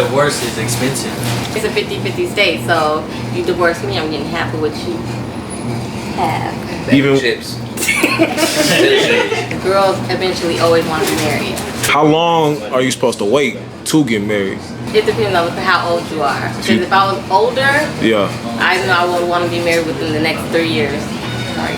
divorce is expensive. It's a 50-50 state, so you divorce me, I'm getting half of what you have. Even chips. Girls eventually always want to be married. how long are you supposed to wait to get married? It depends on how old you are. Because if I was older, Yeah. I know I would want to be married within the next 3 years. Sorry.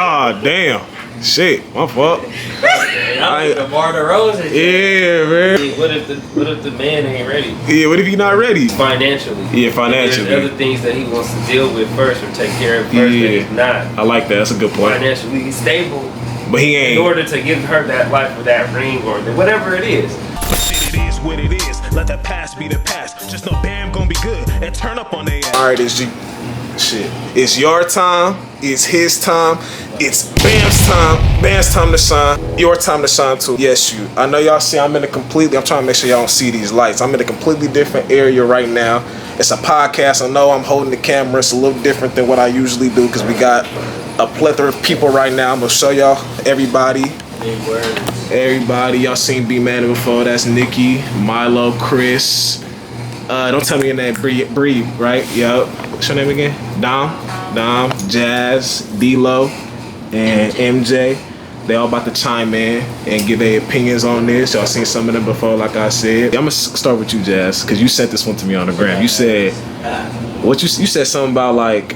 Ah, damn. Shit, my fault. I the bar the roses. Yeah, man. What if the man ain't ready? Yeah, what if you're not ready? Financially. Yeah, financially. There's other things that he wants to deal with first or take care of first that he's not. I like that. That's a good point. Financially stable. But he ain't. In order to give her that life or that ring or whatever it is. Shit, it is what it is. Let the past be the past. Just know Bam gonna be good and turn up on their ass. Alright, shit. It's your time. It's his time. It's Bam's time. Bam's time to shine. Your time to shine too. Yes, you. I know y'all see I'm trying to make sure y'all don't see these lights. I'm in a completely different area right now. It's a podcast. I know I'm holding the camera. It's a little different than what I usually do because we got a plethora of people right now. I'm gonna show y'all everybody. Everybody, y'all seen B-Man before. That's Nikki, Milo, Chris. Don't tell me your name. Bree, right? Yup. What's your name again? Dom, Jazz, D-Lo, and MJ. They all about to chime in and give their opinions on this. Y'all seen some of them before, like I said. I'm gonna start with you, Jazz, because you sent this one to me on the gram. You said, you said something about like,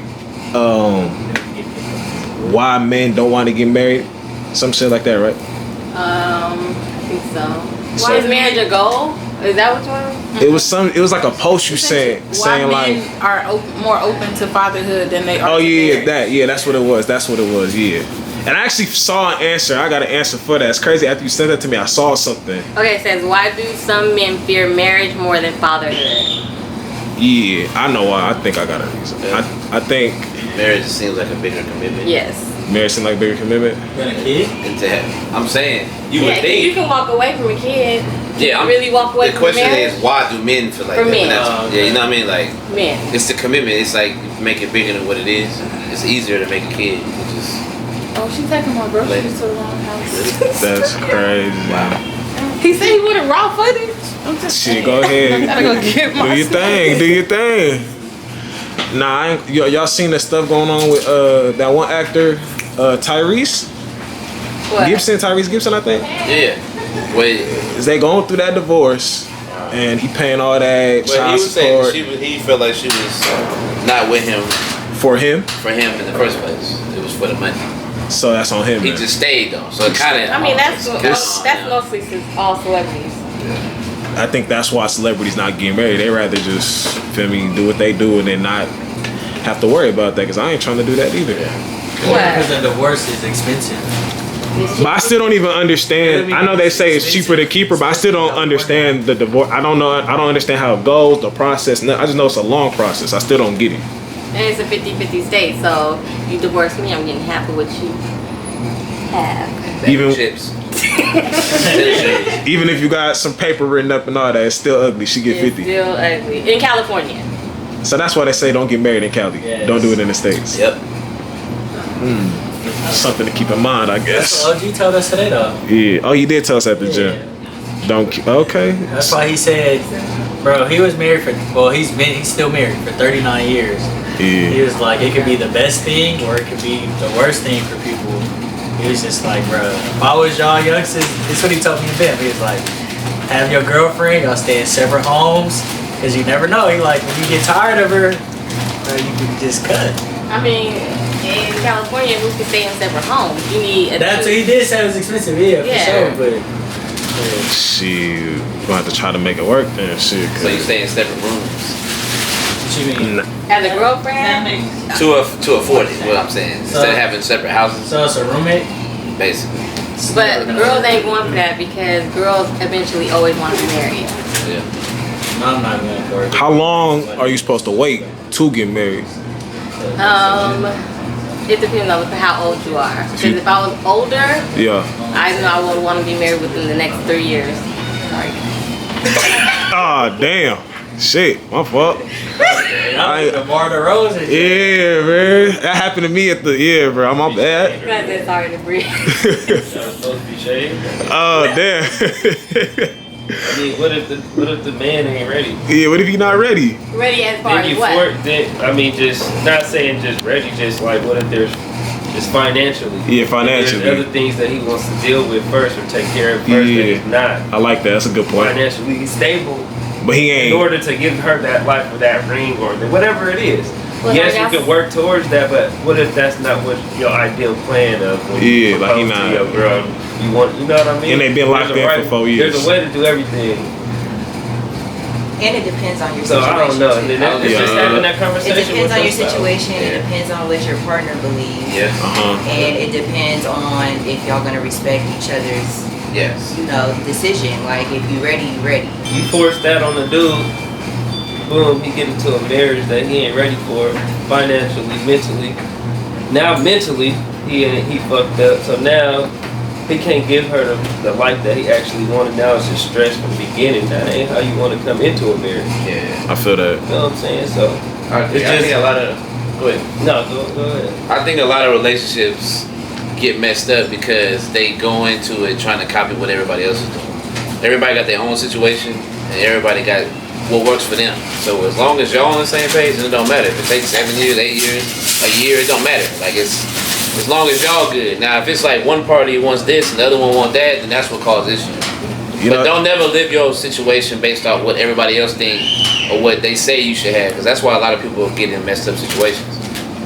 why men don't want to get married? Some shit like that, right? I think so. Why is marriage a goal? Is that what you want? It was like a post you sent saying men like are more open to fatherhood than they are. Oh to yeah, marriage. that's what it was. Yeah. And I actually saw an answer. I got an answer for that. It's crazy. After you sent that to me, I saw something. Okay, it says, why do some men fear marriage more than fatherhood? Yeah, I know why. I think I got a reason. I think Marriage seems like a bigger commitment. Yes. marriage seems like a bigger commitment. Than a kid? I'm saying, you would Yeah, think. you can walk away from a kid. Yeah, You really walk away the from question marriage? is, why do men feel like For that? men. Yeah, you know what I mean? Like, Men. it's the commitment. It's like, make it bigger than what it is. It's easier to make a kid. Which is, Oh, she's taking my groceries to the wrong house. That's crazy. wow. He said he wanted raw footage. I'm just Shit, saying. go ahead. I gotta go get my Do your thing. Do your thing. Nah, y'all seen that stuff going on with that one actor, Tyrese What? Tyrese Gibson, I think. Yeah. Wait. Is they going through that divorce, and he paying all that But he child was saying support he felt like she was not with him for him. in the first place. It was for the money. So that's on him. He then. just stayed though. So it kind of. I mean, that's mostly since all celebrities. I think that's why celebrities not getting married. They rather just, feel me, do what they do and then not have to worry about that. Cause I ain't trying to do that either. Because the divorce is expensive. But I still don't even understand. I know they say it's cheaper to keep her, but I still don't understand the divorce. I don't know. I don't understand how it goes, the process. I just know it's a long process. I still don't get it. And it's a 50-50 state, so you divorce me, I'm getting half of what you have. Even chips. even if you got some paper written up and all that, it's still ugly. She get It's 50. still ugly. In California. So that's why they say don't get married in Cali. Yes. Don't do it in the States. Yep. Something to keep in mind, I That's guess. what OG told us today, though. Yeah. Oh, you did tell us at the gym. Okay. That's why he said, bro, he was married he's still married for 39 years. He Yeah. was like, it could be the best thing or it could be the worst thing for people. He was just like, bro, if I was y'all youngsters, this is what he told me in bed. He was like, have your girlfriend, y'all stay in separate homes, because you never know. He like, when you get tired of her, bro, you can just cut. I mean, in California, we can stay in separate homes. You need a That's what he did say it was expensive, yeah, Yeah. for sure. But Shit. Gonna have to try to make it work then. Shit. So you stay in separate rooms. what you mean? As a girlfriend, To afford it, what I'm saying. Instead of having separate houses, So it's a roommate? basically. but girls ain't going for that because girls eventually always want to be married. Yeah. No, I'm not going for it. How long are you supposed to wait to get married? It depends on how old you are. Because if I was older, Yeah. I know I would want to be married within the next 3 years. Sorry. Ah, damn. Shit, my fault. The bar the roses. Yeah, man. That happened to me at the bro. I'm my bad. Because it's hard to breathe. That was supposed to be shaved. Oh, damn. I mean, what if the man ain't ready? Yeah, what if he not ready? Ready as far Then as you what? just not saying just ready, just like what if there's just financially? Yeah, financially. There's other things that he wants to deal with first or take care of first that he's not. I like that. That's a good point. Financially stable. But he ain't. In order to give her that life or that ring or whatever it is. Well, yes, you can work towards that, but what if that's not what your ideal plan of when you like he propose not. to your girl? You want, you know what I mean? And they been locked in for 4 years. There's a way to do everything. And it depends on your So situation. I don't know. too. It's just having that conversation. It depends with on your yourself. situation. It depends on what your partner believes. Yes. And it depends on if y'all gonna respect each other's, Yes. decision. Like if you ready, you ready. You force that on the dude. Boom, he get into a marriage that he ain't ready for, financially, mentally. Now mentally, he fucked up. So now he can't give her the life that he actually wanted. Now it's just stress from the beginning. That ain't how you want to come into a marriage. Yeah. I feel that. You know what I'm saying? So I think a lot of. Go ahead. No, go ahead. I think a lot of relationships get messed up because they go into it trying to copy what everybody else is doing. Everybody got their own situation, and everybody got what works for them. So as long as y'all on the same page, then it don't matter. If it takes 7 years, 8 years, a year, it don't matter. Like it's as long as y'all good. Now if it's like one party wants this and the other one want that, then that's what causes issues. But don't never live your situation based off what everybody else think or what they say you should have, because that's why a lot of people get in messed up situations.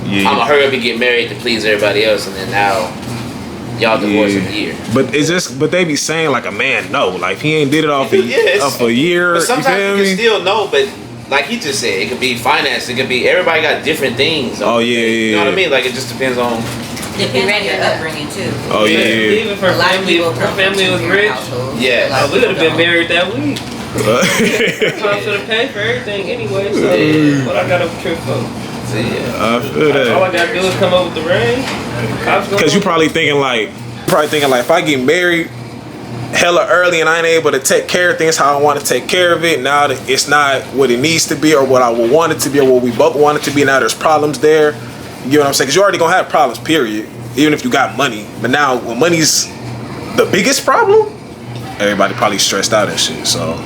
Yeah. I'm gonna hurry up and get married to please everybody else, and then now y'all divorce in a year. But it's just, but they be saying like a man no, like he ain't did it off Yes. a year. But sometimes you you feel can me? still know, but like he just said, it could be finance, it could be everybody got different things. Oh yeah, You know what I mean? Like it just depends on. Depends on your upbringing too. Oh yeah. Even if her A lot of family, people her come from family was two-parent rich. households. Yeah. A lot of We would have people been don't. married that week. I should have paid for everything anyway. So what I got to trip for? I feel All I that. gotta do is come up with the ring. Because you probably thinking like if I get married hella early and I ain't able to take care of things how I want to take care of it, now that it's not what it needs to be or what I would want it to be or what we both want it to be, now there's problems there. You know what I'm saying? Because you're already gonna have problems, period. Even if you got money. But now when money's the biggest problem, everybody probably stressed out and shit. So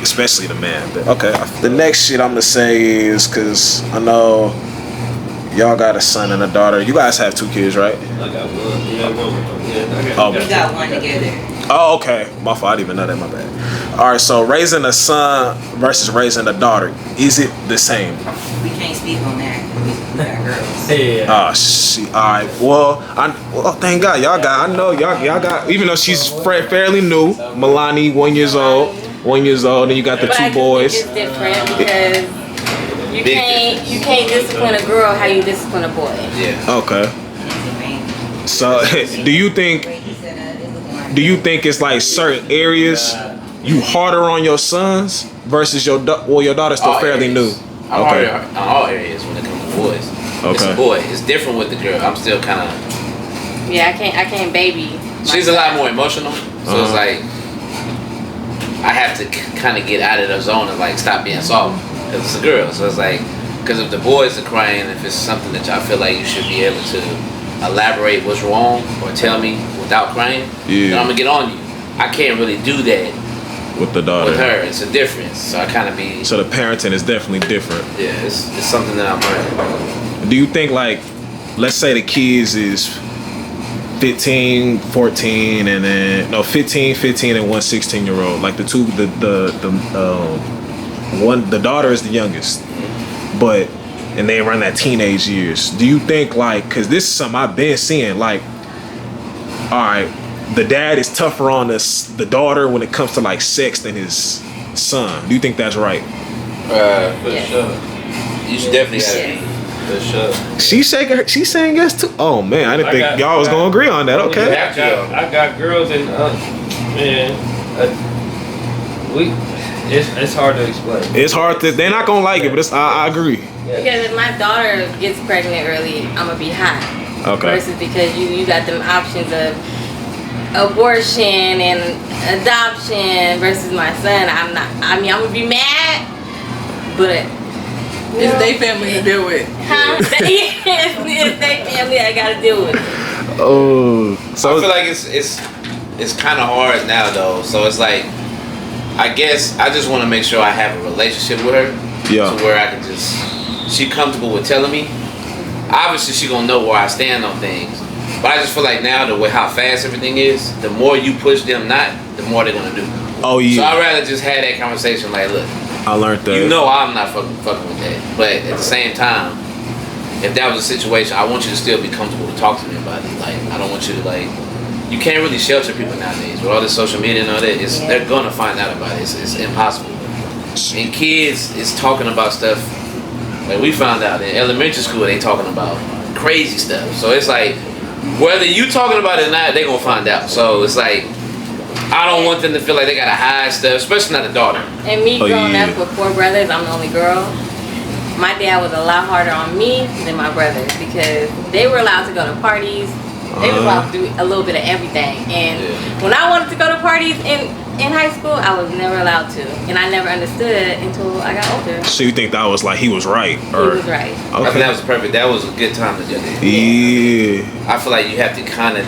especially the man. But okay. The next shit I'm gonna say is, because I know y'all got a son and a daughter. You guys have 2 kids, right? I got one. Yeah, one. Yeah, Oh. We got one together. Oh, okay. My fault. I didn't even know that. My bad. All right. So raising a son versus raising a daughter, is it the same? We can't speak on that. We got girls. Yeah. Oh shit. All right. Well, thank God y'all got. I know y'all got. Even though she's fairly new, Milani, 1 year old. 1 year old. Then you got the But I 2 just boys. think it's different because you can't discipline a girl how you discipline a boy. Yeah. Okay. So do you think it's like certain areas you harder on your sons versus your daughter's still All fairly areas. new? I'm harder on all areas when it comes to boys. It's Okay. a boy. It's different with the girl. I'm still kind of. Yeah, I can't baby. She's a lot more emotional, so it's like I have to kind of get out of the zone and like stop being soft because it's a girl. So it's like, because if the boys are crying, if it's something that y'all feel like you should be able to elaborate what's wrong or tell me without crying, then I'm gonna get on you. I can't really do that with the daughter. with her. It's a difference. So I kind of be. So the parenting is definitely different. Yeah, it's something that I'm learning. Do you think, like, let's say the kids is 15, 14, and then 15, and one 16-year-old. Like the daughter is the youngest, and they run that teenage years. Do you think, like, because this is something I've been seeing, like, all right, the dad is tougher on the daughter when it comes to like sex than his son. Do you think that's right? For sure. You should definitely have it. For sure. She's saying yes too. Oh man, I didn't think y'all was gonna agree on that. Okay. I got girls and it's hard to explain. It's hard to. They're not gonna like it, but I agree. Because if my daughter gets pregnant early, I'm gonna be hot. Okay. Versus because you got them options of abortion and adoption versus my son. I'm gonna be mad, but it's their family to deal with. Huh? It's their family I gotta deal with. Oh, so I feel like it's kind of hard now though. So it's like I guess I just want to make sure I have a relationship with her. Yeah. To where I can just, she comfortable with telling me. Obviously, she gonna know where I stand on things. But I just feel like now, the way how fast everything is, the more you push them not, the more they're gonna do. Oh yeah. So I'd rather just have that conversation like, look, I learned that. you know I'm not fucking with that. But at the same time, if that was a situation, I want you to still be comfortable to talk to me about it. Like, I don't want you to like, you can't really shelter people nowadays. With all this social media and all that, they're gonna find out about it. It's impossible. And kids is talking about stuff, like we found out in elementary school, they talking about crazy stuff. So it's like, whether you talking about it or not, they gonna find out. So it's like, I don't want them to feel like they gotta hide stuff, especially not a daughter. And me growing up with 4 brothers, I'm the only girl. My dad was a lot harder on me than my brothers because they were allowed to go to parties. They were allowed to do a little bit of everything. And when I wanted to go to parties in high school, I was never allowed to. And I never understood until I got older. So you think that was like he was right? Or? He was right. I think that was perfect. That was a good time to do it. Yeah. I feel like you have to kind of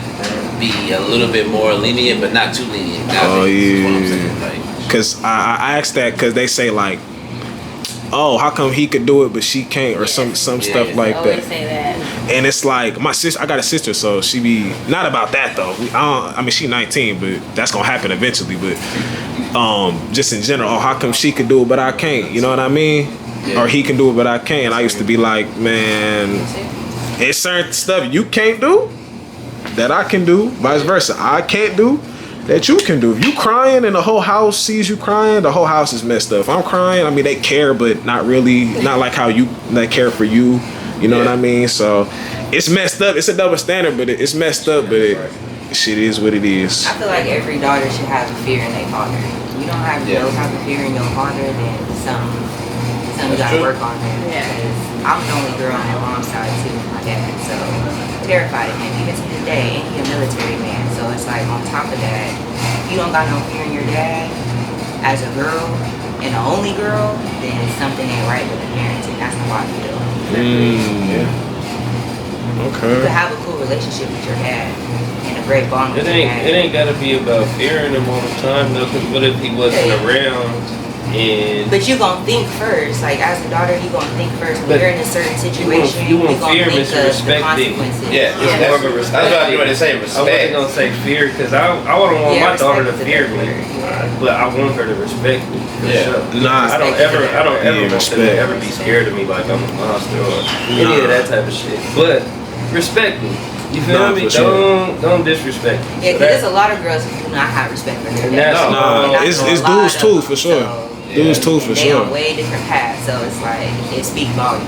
be a little bit more lenient, but not too lenient. Oh yeah. What I'm saying. Like, Cause I asked that because they say like, oh, how come he could do it but she can't, or some stuff like Always that. say that. And it's like my sister. I got a sister, so she be not about that though. I mean, she 19, but that's gonna happen eventually. But just in general, oh, how come she could do it but I can't? You know what I mean? Yeah. Or he can do it but I can't. I used to be like, man, it's certain stuff you can't do that I can do. Vice versa, I can't do that you can do. If you crying and the whole house sees you crying, the whole house is messed up. If I'm crying, I mean they care, but not really, not like how they care for you. You know what I mean? So it's messed up. It's a double standard, but it's messed up. But shit is what it is. I feel like every daughter should have a fear in their father. If you don't have no type of fear in your father, then some you gotta work on that. Because I'm the only girl on my mom's side too, my dad. So terrified of him even to this day, and he's a military man. So it's like on top of that, if you don't got no fear in your dad as a girl and the only girl, then something ain't right with the parenting. That's how I feel. Okay. You could have a cool relationship with your dad and a great bond with your dad. It ain't gotta be about fearing him all the time though. Cause what if he wasn't around? And but you gonna think first, like as a daughter, you gonna think first. When you're in a certain situation, you won't gonna fear think Mr. of the Respect consequences. yeah, more of a respect. That's what I was going to say. I Respect. wasn't gonna say fear because I wouldn't want my daughter to fear me, but I want her to respect me. For sure. Nah, I don't ever want them to respect. ever be scared of me like I'm a monster or any of that type of shit. But respect me. You feel me? Don't disrespect me. Yeah, because there's a lot of girls who do not have respect for their And dad. that's Nah, it's dudes too for sure. Dudes too for They sure. on way different paths, so it's like it speaks volumes.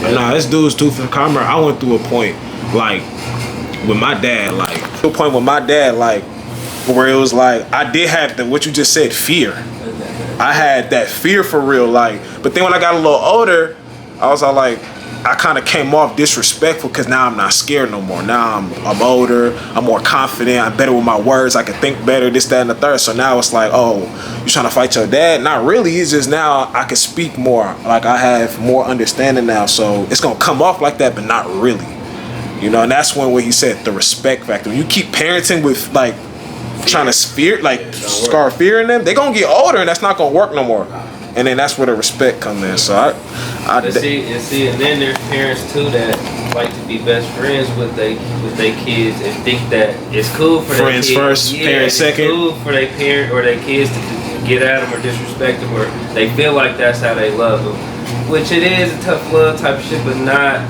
Nah, it's dudes too for camera. I went through a point like with my dad, like to a point with my dad, like where it was like I did have the what you just said, fear. I had that fear for real, like. But then when I got a little older, I was all like, I kind of came off disrespectful because now I'm not scared no more. Now I'm older, I'm more confident, I'm better with my words, I can think better, this, that, and the third. So now it's like, oh, you trying to fight your dad? Not really. It's just now I can speak more. Like I have more understanding now. So it's gonna come off like that, but not really. You know, and that's when he said the respect factor. When you keep parenting with like trying to scar fear in them, they gonna get older and that's not gonna work no more. And then that's where the respect comes in. So and then there's parents too that like to be best friends with they kids and think that it's cool for friends their kids, first, parents second. It's cool for their parent or their kids to get at them or disrespect them, or they feel like that's how they love them. Which it is a tough love type of shit, but not.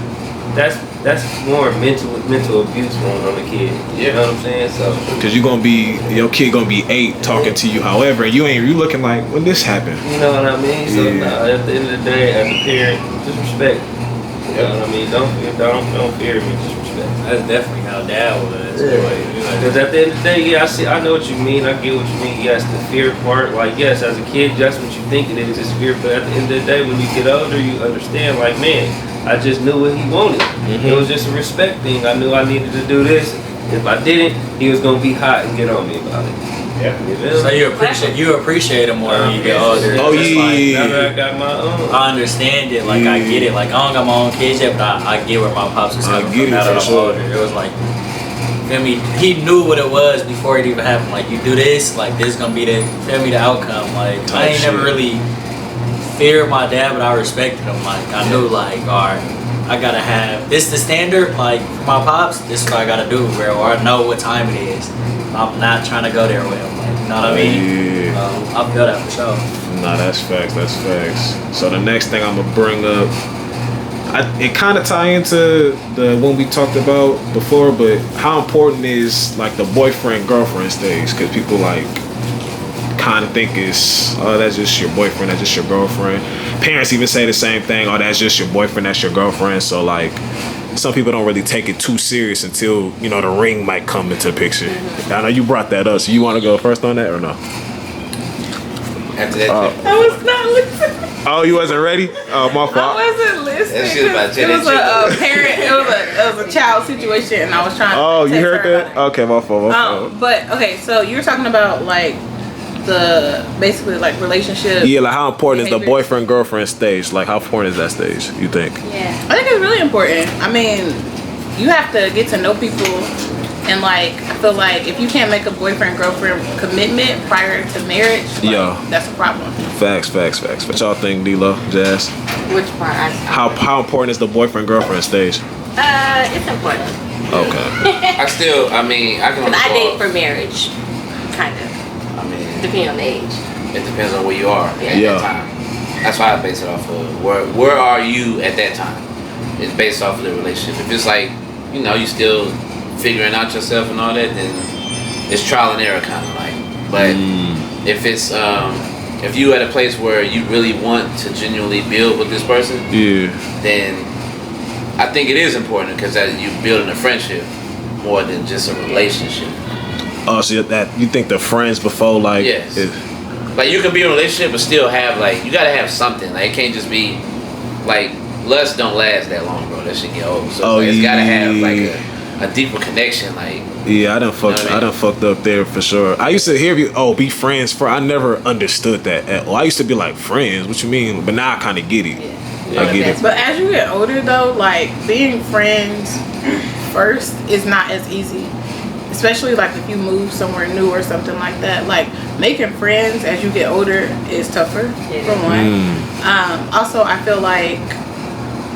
That's more mental abuse going on the kid. You know what I'm saying? So because your kid gonna be 8 talking to you, however, you looking like when this happened. You know what I mean? So at the end of the day, as a parent, just respect. You know what I mean? Don't fear me, just respect. That's definitely how Dad was. Because at the end of the day, I know what you mean. I get what you mean. Yes, the fear part. Like, yes, as a kid, that's what you think it is. It's fear. But at the end of the day, when you get older, you understand. Like, man, I just knew what he wanted. It was just a respect thing. I knew I needed to do this. If I didn't, he was gonna be hot and get on me about it. Yeah. So you appreciate him more when you get older. Oh yeah. Now that I got my own. I understand it. Like I get it. Like I don't got my own kids yet, but I get where my pops was coming from. get it Now that for I'm sure. older, it was like feel me? He knew what it was before it even happened. Like, you do this, like, this gonna be the, feel me, the outcome. Like, I ain't never really feared my dad, but I respected him. Like, I knew, like, alright, I gotta have, this the standard, like, for my pops, this is what I gotta do, bro, or I know what time it is. I'm not trying to go there with him, like, you know what I mean? Yeah. I feel that for sure. Nah, that's facts, that's facts. So the next thing I'm gonna bring up, it kind of tie into the one we talked about before, but how important is like the boyfriend-girlfriend stage? Because people like kind of think it's, oh, that's just your boyfriend, that's just your girlfriend. Parents even say the same thing, oh, that's just your boyfriend, that's your girlfriend. So like, some people don't really take it too serious until, you know, the ring might come into the picture. I know you brought that up, so you want to go first on that or no? After that, I was not listening. Oh, you wasn't ready? Oh, my fault. I wasn't listening. That shit about It was a parent. It was a child situation, and I was trying. Oh, to you text heard her that? about it. Okay, my fault. But okay, so you were talking about like the basically like relationship. Yeah, like how important is the behaviors. boyfriend-girlfriend stage? Like how important is that stage, you think? Yeah. I think it's really important. I mean, you have to get to know people, and like I feel like if you can't make a boyfriend-girlfriend commitment prior to marriage, like, Yeah. that's a problem. Facts. What y'all think, D-Lo, Jazz? Which part? How important is the boyfriend-girlfriend stage? It's important. Okay. I mean, I can Cause only I go date off- Uh, for marriage, kind of, I mean, depending on the age. it depends on where you are at Yeah. that time. That's why I base it off of where are you at that time. It's based off of the relationship. If it's like, you know, you still figuring out yourself and all that, then it's trial and error kind of like. But if it's if you at a place where you really want to genuinely build with this person, Yeah. then I think it is important because you're building a friendship more than just a relationship. Oh, so that you think the friends before like? Yes. If, Like you can be in a relationship but still have like you gotta have something. Like it can't just be like lust don't last that long, bro. That shit get old. So it's gotta have like a deeper connection. Like yeah, I done fucked. You know what I I mean? done fucked up there for sure. I used to hear you. Oh, be friends for. I never understood that at all. I used to be like friends. What you mean? But now I kind of get it. I get it. But as you get older, though, like being friends first is not as easy. Especially like if you move somewhere new or something like that. Like making friends as you get older is tougher, for one. Also, I feel like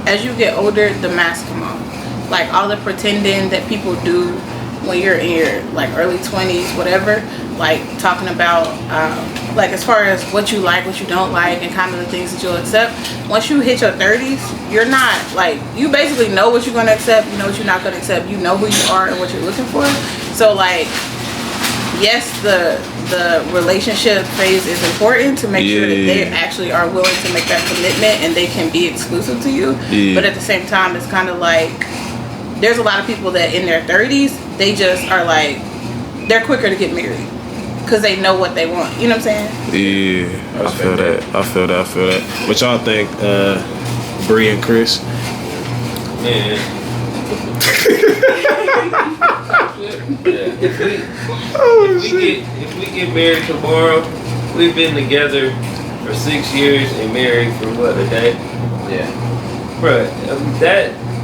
as you get older, the mask come off. Like all the pretending that people do when you're in your like early 20s, whatever. Like talking about like as far as what you like, what you don't like, and kind of the things that you'll accept. Once you hit your 30s, you're not like, you basically know what you're going to accept, you know what you're not going to accept, you know who you are and what you're looking for. So like, yes, the relationship phase is important to make sure that they actually are willing to make that commitment and they can be exclusive to you. But at the same time, it's kind of like, there's a lot of people that in their 30s, they just are like, they're quicker to get married because they know what they want. You know what I'm saying? Yeah, I feel that. What y'all think, Bree and Chris? Man. If we get married tomorrow, we've been together for 6 years and married for what, a day? yeah. Bruh,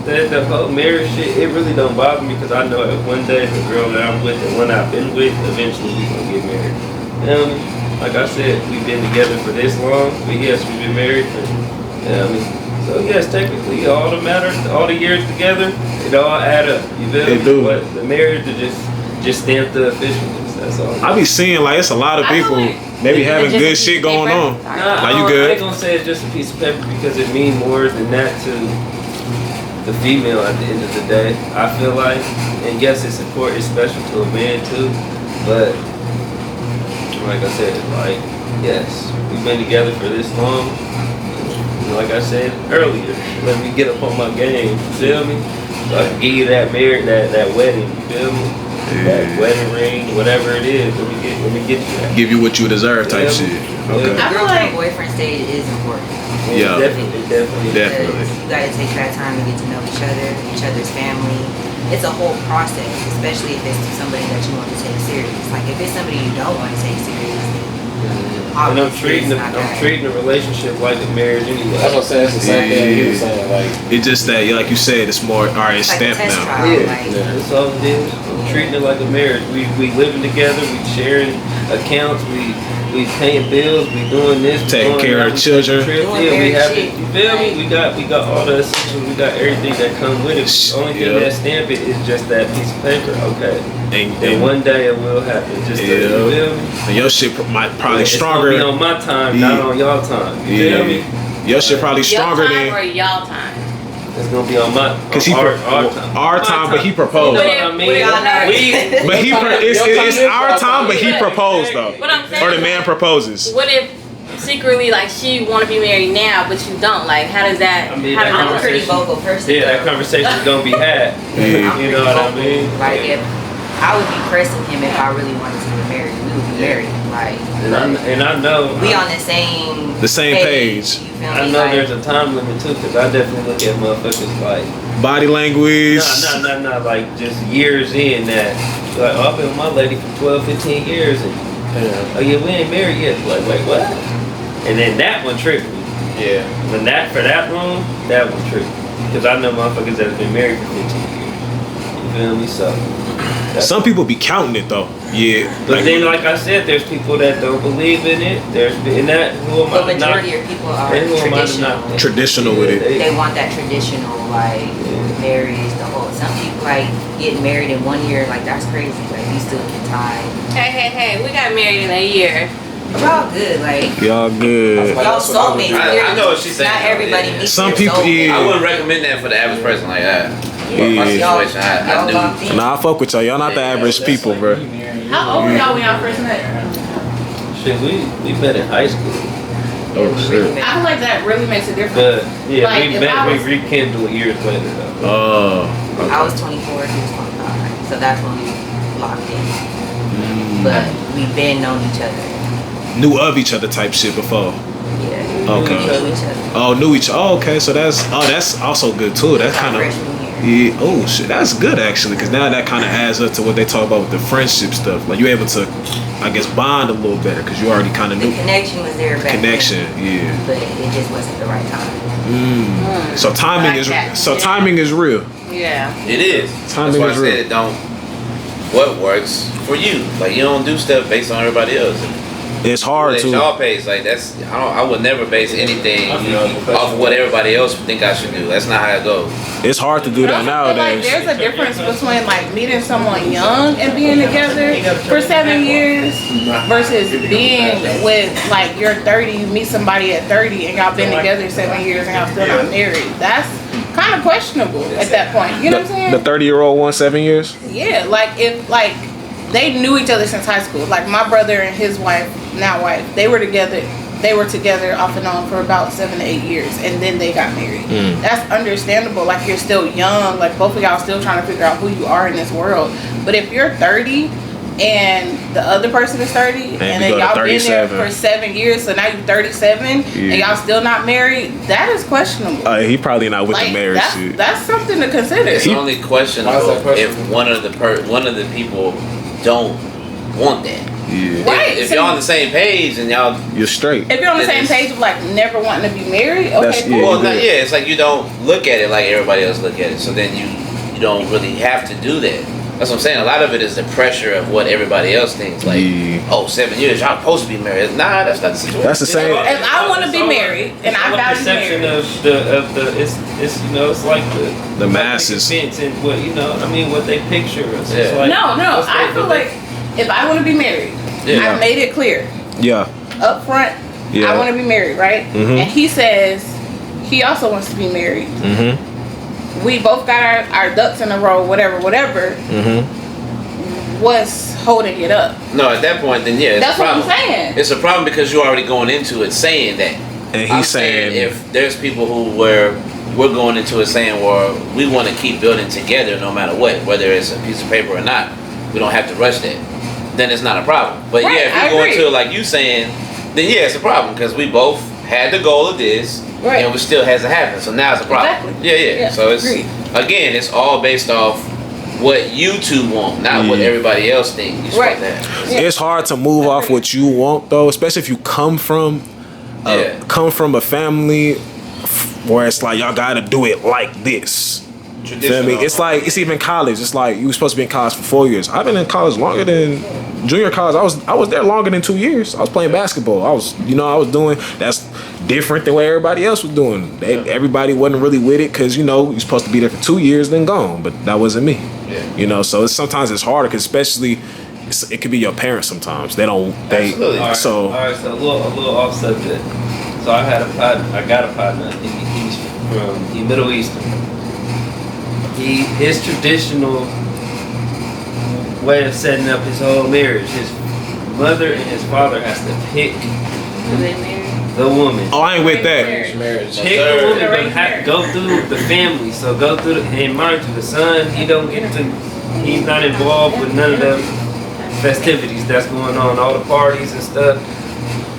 the whole marriage shit, it really don't bother me because I know that one day the girl that I'm with, the one I've been with, eventually we gonna get married. Like I said, we've been together for this long, but yes, we've been married for, so yes, technically all the years together, it all add up. You feel me? It do. But the marriage is just stamp the officialness. That's all. I be seeing like it's a lot of people. They be having good shit going on. Nah, Are you I good? ain't gonna say it's just a piece of paper because it means more than that to the female at the end of the day. I feel like, and yes, it's important, it's special to a man too, but like I said, like yes, we've been together for this long. And like I said earlier, let me get up on my game. You feel me? So I can give you that marriage, that wedding. You feel me? That wedding ring, whatever it is. Let me get you that. Give you what you deserve type shit. Okay. The I feel girlfriend like- boyfriend stage is important. Yeah. Definitely. Because you gotta take that time to get to know each other's family. It's a whole process, especially if it's somebody that you want to take serious. Like if it's somebody you don't want to take serious, And obviously it's not I'm that. treating a relationship like a marriage anyway. That's what I'm saying. That's the same thing he was saying. Like It's just that, like you said, it's more alright. It's It's like a stamped test now. trial. Like, That's all it is. treating it like a marriage. We living together, we sharing accounts, we paying bills, we doing this, Taking care of children. Yeah, we have it. You feel me? We got all the essentials, we got everything that comes with it. The only thing that stamp it is just that piece of paper. Okay. And one day it will happen. Just you feel me? And your shit might probably stronger. It's gonna be on my time, not on y'all time. You feel me? Your shit probably stronger your time than or y'all time. It's gonna be on my our time, but he proposed. But it's our time, but he proposed though, or the man proposes. What if secretly like she want to be married now, but you don't? Like, how does that? I'm a pretty vocal person. Yeah, that conversation is gonna be had. You know what I mean? Like if I would be pressing him if I really wanted to be married. We would be married. Like, and I know we on the same page. You feel I me? know Like, there's a time limit too, because I definitely look at motherfuckers like Body language. Nah, like just years in that. Like, oh, I've been with my lady for 12, 15 years, and oh yeah, we ain't married yet. Like, wait, what? And then that one tricked me. Yeah. When for that room, that one tricked me. Because I know motherfuckers that have been married for 15 years. You feel me? So. Some people be counting it though. Yeah. But then, like I said, there's people that don't believe in it. There's in that who am I the majority of people are traditional. Traditional with it. They want that traditional, like marriage, the whole. Some people like getting married in 1 year, like that's crazy. Like you still get tied. Hey, we got married in a year. Y'all good, like y'all good. Y'all soulmates. I know what she's saying. Not everybody meets some their people. soulmate. I wouldn't recommend that for the average person like that. Yeah. My situation, I knew. Nah, I fuck with y'all. Y'all not the average people, bro. How old were y'all when y'all first met? Shit, we met in high school. Oh shit. I feel like that really makes a difference. But yeah, Like, we met. We rekindled years later though. Oh. I was 24, he was 25, so that's when we locked in. But we've been known each other. Knew of each other type shit before. Yeah. Okay. Knew each other. Oh, knew each. Oh, okay. So that's also good too. That's kind of. Yeah. Oh shit, that's good actually, because now that kind of adds up to what they talk about with the friendship stuff. Like you're able to, I guess, bond a little better because you already kind of knew. The connection was there back Connection, then, yeah. but it just wasn't the right time. So timing is timing is real. Yeah. It is. Timing That's why is I said it don't. What works for you? Like you don't do stuff based on everybody else. It's hard That to. y'all pace like that's. I would never base anything off of what everybody else think I should do. That's not how it goes. It's hard to do that Like nowadays. there's a difference between like meeting someone young and being together for 7 years versus being with like you're 30, you meet somebody at 30 and y'all been together 7 years and y'all still not married. That's kind of questionable at that point. You know what I'm saying? The 30-year-old won 7 years. Yeah, like if like they knew each other since high school. Like my brother and his wife, now wife, they were together off and on for about 7 to 8 years, and then they got married. That's understandable. Like you're still young. Like both of y'all still trying to figure out who you are in this world. But if you're 30 and the other person is 30, and then y'all been there for 7 years, so now you're 37, and y'all still not married, that is questionable. He probably not with the marriage shit. That's something to consider. It's only questionable if one of the people don't want that. Yeah. Right. If y'all on the same page and you're straight. If you're on the same page of like never wanting to be married, okay, cool. Well, it's like you don't look at it like everybody else look at it. So then you don't really have to do that. That's what I'm saying. A lot of it is the pressure of what everybody else thinks. Like, 7 years, y'all supposed to be married. Nah, that's not the situation. That's the same. If I want to be married and I value perception marriage, of the it's you know it's like the masses and what you know I mean what they picture. It's like, no. I feel like if I want to be married, I made it clear. Yeah. Up front, I want to be married, right? And he says he also wants to be married. We both got our ducks in a row, whatever. What's holding it up? No, at that point, then it's that's a problem. What I'm saying. It's a problem because you're already going into it saying that. And he's saying if there's people we're going into it saying, well, we want to keep building together no matter what, whether it's a piece of paper or not, we don't have to rush that. Then it's not a problem. But if you go into it like you saying, then it's a problem because we both had the goal of this, and it still hasn't happened. So now it's a problem. Exactly. Yeah. So it's all based off what you two want, not what everybody else thinks you're supposed to have. It's hard to move off what you want though, especially if you come from a family where it's like y'all gotta do it like this. Feel me? It's like it's even college. It's like you were supposed to be in college for 4 years. I've been in college longer than junior college. I was there longer than 2 years. I was playing basketball. I was doing that's different than what everybody else was doing. Everybody wasn't really with it because you're supposed to be there for 2 years then gone. But that wasn't me. Yeah. So sometimes it's harder, cause especially it could be your parents. Sometimes they don't. Absolutely. All right, so a little off subject. So I got a partner. He's from Middle Eastern. His traditional way of setting up his whole marriage, his mother and his father has to pick the woman. Oh, I ain't with that. Pick the woman, but have to go through the family. So go through and mind you, the son, he's not involved with none of the festivities that's going on, all the parties and stuff.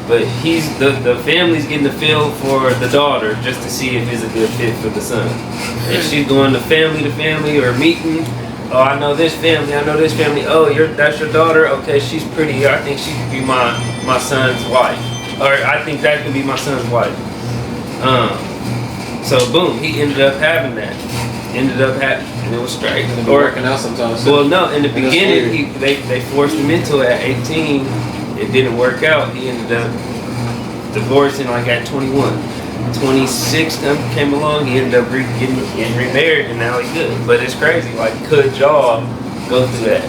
But the family's getting the feel for the daughter just to see if it's a good fit for the son. If she's going to family or meeting, oh, I know this family. Oh, that's your daughter. Okay, she's pretty. I think she could be my son's wife, or I think that could be my son's wife. So boom, he ended up having that. And it was straight. Or working out sometimes. Well, no, in the beginning, they forced him into it at 18. It didn't work out. He ended up divorcing like at 21. 26 came along. He ended up getting remarried, and now he's good. But it's crazy. Like, could y'all go through that?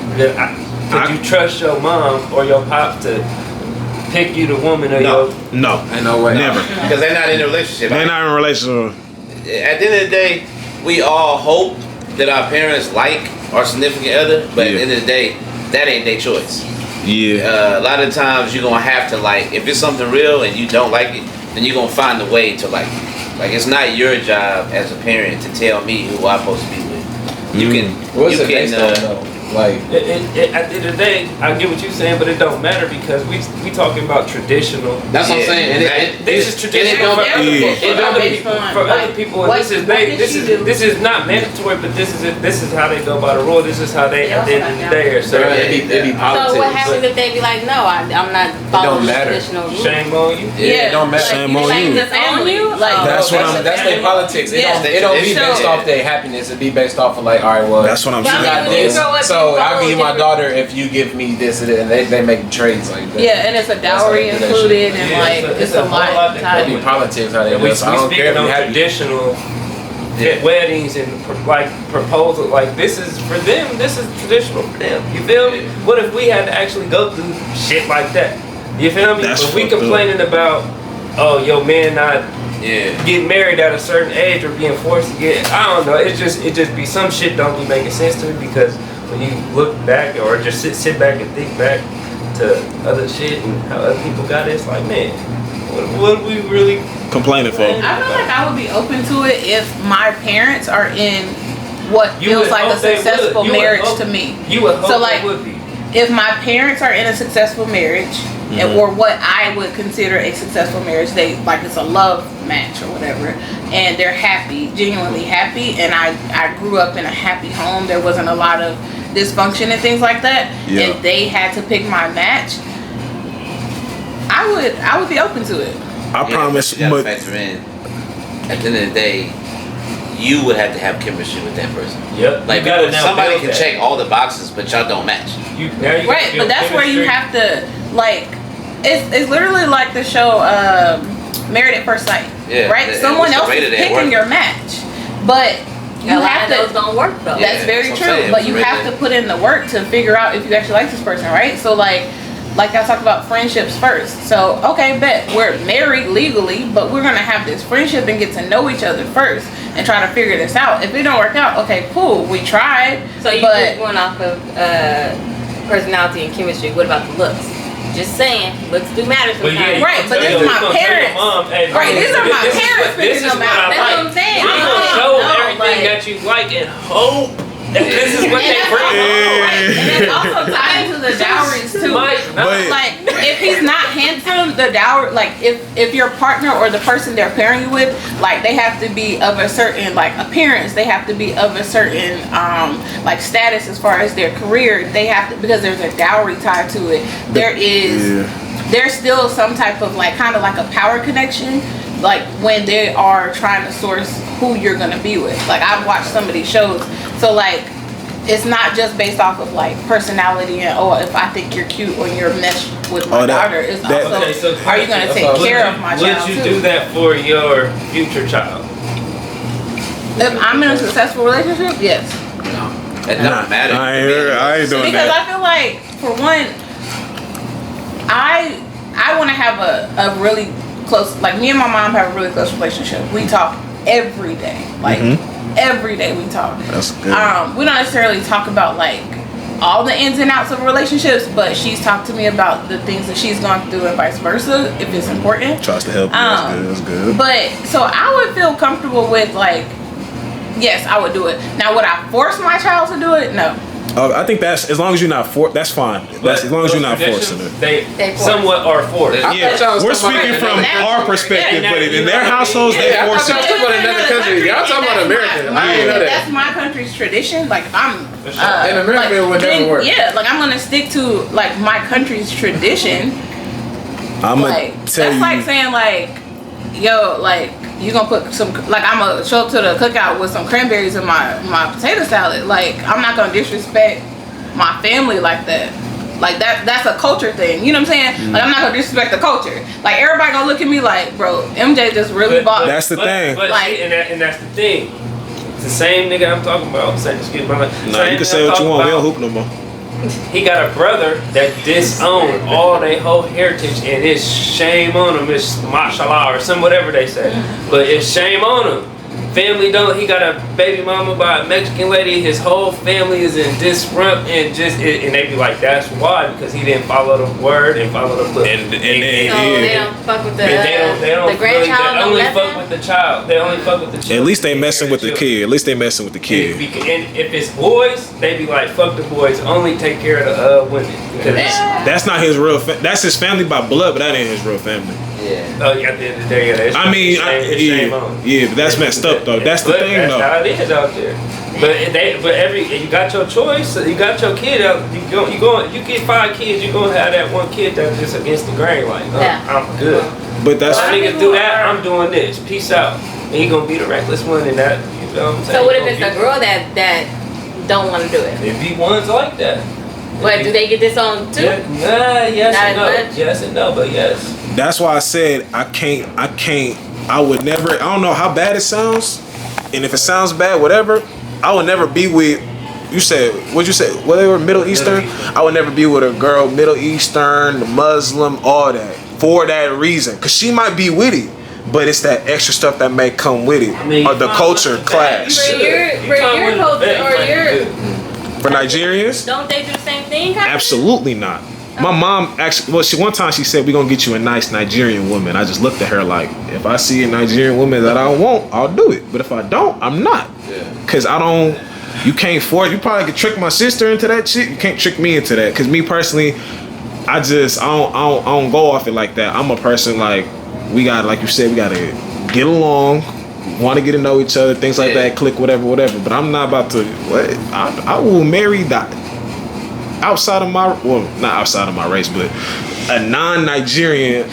Could you trust your mom or your pop to pick you the woman or No, ain't no way. Never. Because they're not in a relationship. They're not in a relationship. At the end of the day, we all hope that our parents like our significant other, but at the end of the day, that ain't their choice. Yeah. A lot of times you're gonna have to if it's something real and you don't like it, then you're gonna find a way to like it. Like, it's not your job as a parent to tell me who I'm supposed to be with. You can. What's it based on though? Like, at the end of the day, I get what you're saying, but it don't matter because we talking about traditional. that's what I'm saying. This is traditional for other people. And this is not mandatory, but this is how they go by the rule. This is how they at the end of the day are serving. It be politics. So what happens if they be like, no, I'm not following traditional rules? Shame on you. Yeah, it don't matter. Shame on you. That's on you. That's their politics. It don't be based off their happiness. It be based off of like, all right, well, That's what I'm you saying. got this, so I'll give you my daughter if you give me this and they make trades like that. Yeah, and it's a dowry included, and like it's a lot. It be politics how they do. We So I don't care if speaking you on happy. traditional weddings and like proposal. Like, this is for them. This is traditional for them. You feel me? What if we had to actually go through shit like that? You feel me? That's But we fucked up. complaining about, oh, your man not getting married at a certain age or being forced to get. I don't know. It just be some shit don't be making sense to me because when you look back or just sit back and think back to other shit and how other people got it, it's like, man, what we really Complaining for. I feel like I would be open to it if my parents are in what feels like a successful marriage to me. You would hope So, like, it would be. if my parents are in a successful marriage, or what I would consider a successful marriage, it's a love match or whatever, and they're happy, genuinely happy, and I grew up in a happy home. There wasn't a lot of dysfunction and things like that, and they had to pick my match. I would be open to it. I promise. You gotta But factor in. At the end of the day, you would have to have chemistry with that person. Yep. Like, somebody can check all the boxes, but y'all don't match. Right, but that's where you have to it's literally like the show Married at First Sight. Yeah, right? Someone else is picking your match, but you have to. Those don't work though. That's very true, but you have to put in the work to figure out if you actually like this person, right? So like I talked about friendships first. So okay, bet we're married legally, but we're gonna have this friendship and get to know each other first and try to figure this out. If it don't work out, okay, cool, we tried. So you just went off of personality and chemistry. What about the looks? Just saying, looks do matter sometimes. Right, but this is my parents. Right, these are my parents picking them out. That's what I'm saying. You gonna show everything that you like and hope that this is what they bring. And it's also tied to the dowries too. Like, if he's not handsome, the dowry, like if your partner or the person they're pairing you with, like they have to be of a certain like appearance, they have to be of a certain like status as far as their career. They have to, because there's a dowry tied to it. There's still some type of like kind of like a power connection like when they are trying to source who you're gonna be with. Like I've watched some of these shows, so like it's not just based off of like personality and if I think you're cute or you're meshed with my daughter. It's also are you gonna take care of my child? Would you do that for your future child? If I'm in a successful relationship, yes. No, it doesn't matter. I ain't doing because that. I feel like for one, I want to have a really close, like me and my mom have a really close relationship. We talk every day, like every day we talk. That's good. We don't necessarily talk about like all the ins and outs of relationships, but she's talked to me about the things that she's gone through and vice versa if it's important. Tries to help you. That's good. But so I would feel comfortable with like, yes, I would do it. Now, would I force my child to do it? No. I think that's as long as you're not that's fine. That's as long as you're not forcing it. They somewhat are forced. Yeah, we're speaking from our perspective, but in their households, they force it. Y'all talking about another country. Y'all talking about American. I didn't know that. That's my country's tradition. Like if I'm in America, it would never work. Yeah, like I'm gonna stick to like my country's tradition. I'm like gonna tell that's you. like saying like, yo, like you gonna put some like I'm gonna show up to the cookout with some cranberries in my potato salad. Like I'm not gonna disrespect my family like that. Like that's a culture thing. You know what I'm saying? Like I'm not gonna disrespect the culture. Like everybody gonna look at me like, bro, MJ just really bought. That's the thing. But like, see, and that's the thing. It's the same nigga I'm talking about. Excuse my language. No, you can say what you want. We don't hoop no more. He got a brother that disowned all their whole heritage, and it's shame on him. It's mashallah or some whatever they say, but it's shame on him. Family don't. He got a baby mama by a Mexican lady. His whole family is in disrupt and and they be like, that's why, because he didn't follow the word and follow the book. So they don't fuck with the the grandchild. They only fuck with the child. They only fuck with the child. At least they messing with the kid. At least they messing with the kid. And if it's boys, they be like, fuck the boys. Only take care of the women. Because that's not his real. That's his family by blood, but that ain't his real family. Yeah. Oh, yeah, at the end of the day, yeah. I mean, yeah, but that's messed up though. That's the thing though. That's how it is out there. But you got your choice. You got your kid out. You get 5 kids. You gonna have that one kid that's just against the grain. Like, I'm good. But that's niggas do that. I'm doing this. Peace out. And he gonna be the reckless one in that. You know what I'm saying? So what if it's a girl that don't want to do it? It be ones like that. But do they get this on too? Yes and no. Yes and no, but yes. That's why I said I would never. I don't know how bad it sounds, and if it sounds bad, whatever. I would never be with. You said what'd you say? Well, they were Middle Eastern. I would never be with a girl Middle Eastern, Muslim, all that for that reason. Cause she might be with it, but it's that extra stuff that may come with it, or the culture clash. For your culture or your. For Nigerians, don't they do the same thing? Absolutely not. My mom actually, one time she said, we're going to get you a nice Nigerian woman. I just looked at her like, if I see a Nigerian woman that I want, I'll do it. But if I don't, I'm not. Because you can't force, you probably could trick my sister into that shit. You can't trick me into that. Because me personally, I don't go off it like that. I'm a person like, like you said, we got to get along, want to get to know each other, things like that, click, whatever. But I'm not about to, I will marry that. Outside of not outside of my race, but a non-Nigerian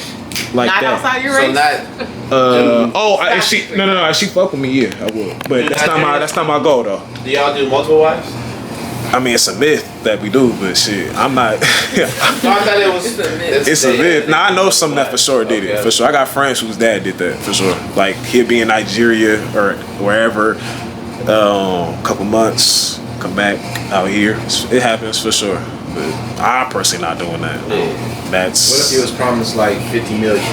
like not that. Outside your race. If she fuck with me, yeah, I would. But that's not my goal though. Do y'all do multiple wives? I mean, it's a myth that we do, but shit, I'm not. No, I thought it was. It's a myth. Now I know some that for sure did it. For sure, I got friends whose dad did that for sure. Like he'd be in Nigeria or wherever, couple months. Come back out here. It happens for sure. But I personally not doing that. That's. What if he was promised like 50 million?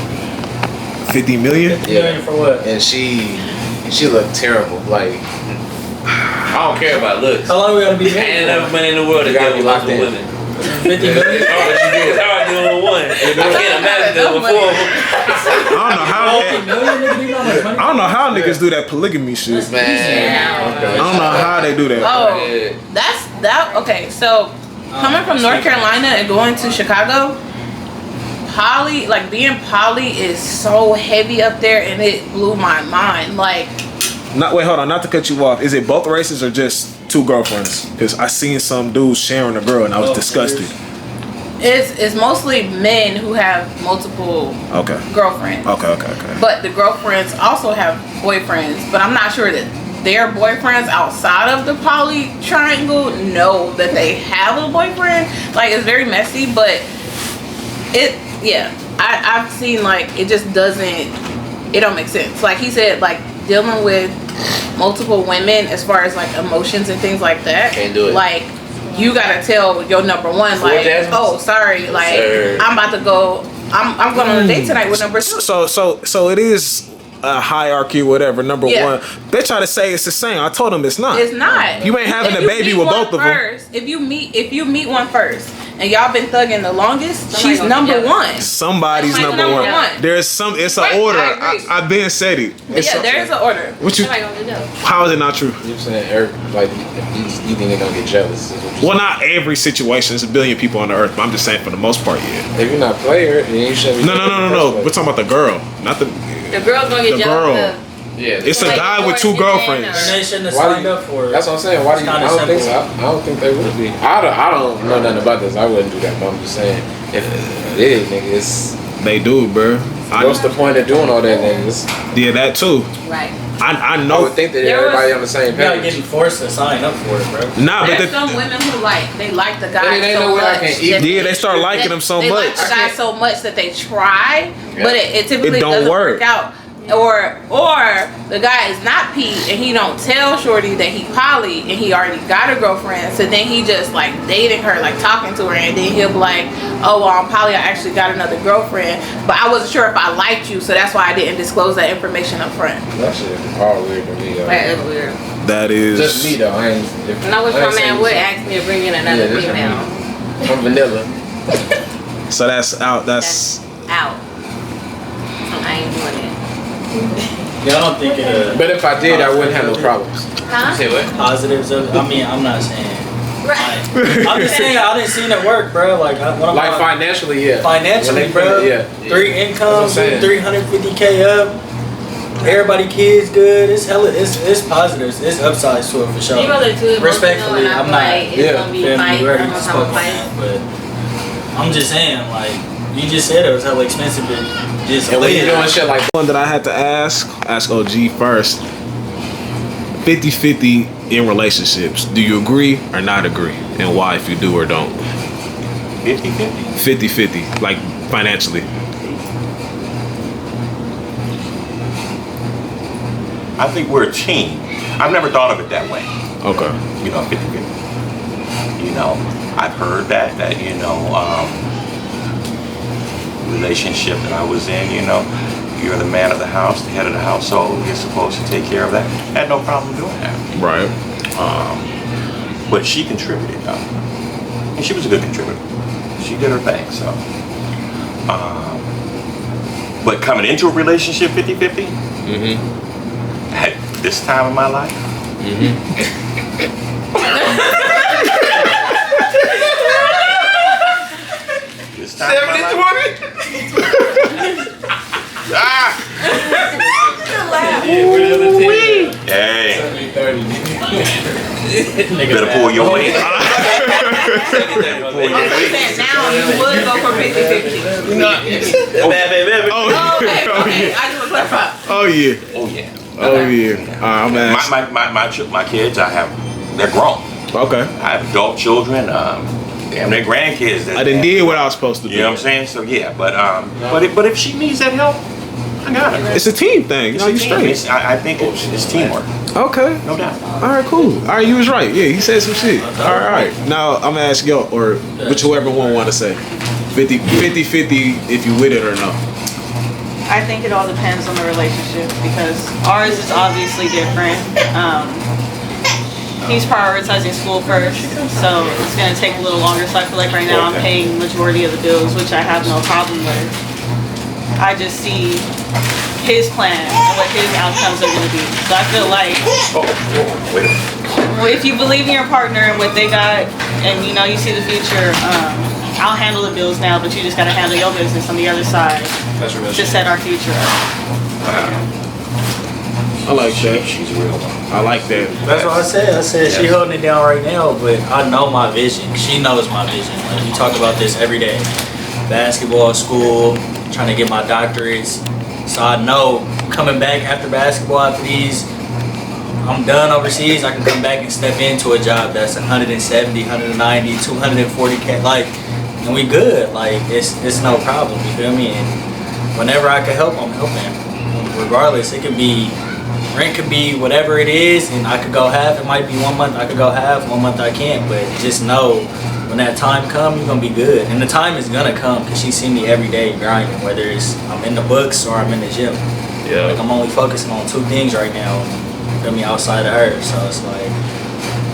50 million? Yeah. For what? And she looked terrible. Like, I don't care about looks. How long are we gonna be Ain't married? enough money in the world to You gotta get be with locked multiple in. women. 50 million? It's hard doing one. I can't imagine doing 4 of them. I don't know how niggas do that polygamy shit. Man. I don't know how they do that. Oh, that's that. Okay, so coming from North Carolina and going to Chicago, being poly is so heavy up there, and it blew my mind. Like, Wait, hold on. Not to cut you off. Is it both races or just 2 girlfriends? Because I seen some dudes sharing a girl and I was disgusted. It's mostly men who have multiple girlfriends. Okay. But the girlfriends also have boyfriends. But I'm not sure that their boyfriends outside of the poly triangle know that they have a boyfriend. Like, it's very messy, but I've seen, like, it just it don't make sense. Like he said, like, dealing with multiple women as far as, like, emotions and things like that. Can't do it. Like, you gotta tell your number one, like, oh, sorry, like, I'm about to go, I'm going on a date tonight with number two. So it is a hierarchy, whatever. Number one, they try to say it's the same. I told them it's not. It's not. You ain't having a baby with both of them. If you meet one first, and y'all been thugging the longest, she's number one. Somebody's number one. There's some. It's an order. I've been said it. There is an order. What you? How is it not true? You're saying like you think they're gonna get jealous? Well, not every situation. There's a billion people on the earth, but I'm just saying for the most part, yeah. If you're not player, then you should be. No. We're talking about the girl, not the. The girl's gonna get jealous. Yeah, it's a guy with two girlfriends. They shouldn't have signed up for it. That's what I'm saying. Why do you? I don't think so. I don't think they would be. I don't know nothing about this. I wouldn't do that. But I'm just saying, if it is, niggas, they do, bro. What's the point of doing all that, niggas? Yeah, that too. Right. I know. I would think that everybody on the same page. You're not getting forced to sign up for it, bro. Nah, but there's some women who like the guy so much. They start liking him so much. They like the guy so much that they try, but it typically doesn't work out. Or the guy is not Pete and he don't tell Shorty that he poly and he already got a girlfriend, so then he just like dating her, like talking to her, and then he'll be like, oh well, I'm poly, I actually got another girlfriend, but I wasn't sure if I liked you, so that's why I didn't disclose that information up front. That shit is all weird to me. That is weird. That is just me though. I wish my man would ask me to bring in another female. I'm vanilla. So that's out. That's out. I ain't doing it. Yeah, I don't think it. But if I did, I wouldn't have no problems. Huh? Say what? Positives of. I mean, I'm not saying. Right. I'm just saying I didn't see it work, bro. Like, like financially, yeah. Financially, bro. Yeah. 3 incomes, 350K up. Everybody kids good. It's hella. It's positives. It's upsides to it for sure. Respectfully, I'm not. But I'm just saying, like, you just said it was hella expensive. Just and when you're doing shit like one that I had to ask OG first. 50-50 in relationships. Do you agree or not agree? And why, if you do or don't? 50-50? 50-50, like financially. I think we're a team. I've never thought of it that way. Okay. You know, 50-50. You know, I've heard that you know, relationship that I was in, you know, you're the man of the house, the head of the household, you're supposed to take care of that. I had no problem doing that. Right. But she contributed though. And she was a good contributor. She did her thing, so. But coming into a relationship 50-50, at this time of my life, this time 70-20? Hey. Better pull your weight. Now you would go for 50-50. Oh yeah. I'm asking. My kids, they're grown. Okay. I have adult children. Damn, they're grandkids. I didn't do what I was supposed to do. You know what I'm saying? So yeah, but if she needs that help, I got it. It's a team thing. No, you straight. I think it's teamwork. Okay. No doubt. All right, cool. All right, you was right. Yeah, he said some shit. All right. Now I'm gonna ask y'all, or whichever one want to say, 50-50 if you with it or no. I think it all depends on the relationship because ours is obviously different. He's prioritizing school first, so it's gonna take a little longer. So I feel like right now I'm paying majority of the bills, which I have no problem with. I just see his plan and what his outcomes are going to be. So I feel like if you believe in your partner and what they got, and you know you see the future, I'll handle the bills now, but you just got to handle your business on the other side to set our future up. I like that. She's real. I like that. That's what I said. I said she holding it down right now, but I know my vision. She knows my vision. Like we talk about this every day. Basketball, school, trying to get my doctorates. So I know coming back after basketball, after these, I'm done overseas. I can come back and step into a job that's 170, 190, 240K, like, and we good. Like it's no problem. You feel me? And whenever I can help, I'm helping. Regardless, it could be. Rent could be whatever it is, and I could go half. It might be 1 month I could go half, 1 month I can't. But just know when that time comes, you're gonna be good. And the time is gonna come because she see me every day grinding, whether it's I'm in the books or I'm in the gym. Yeah. Like I'm only focusing on 2 things right now. Feel me, outside of her. So it's like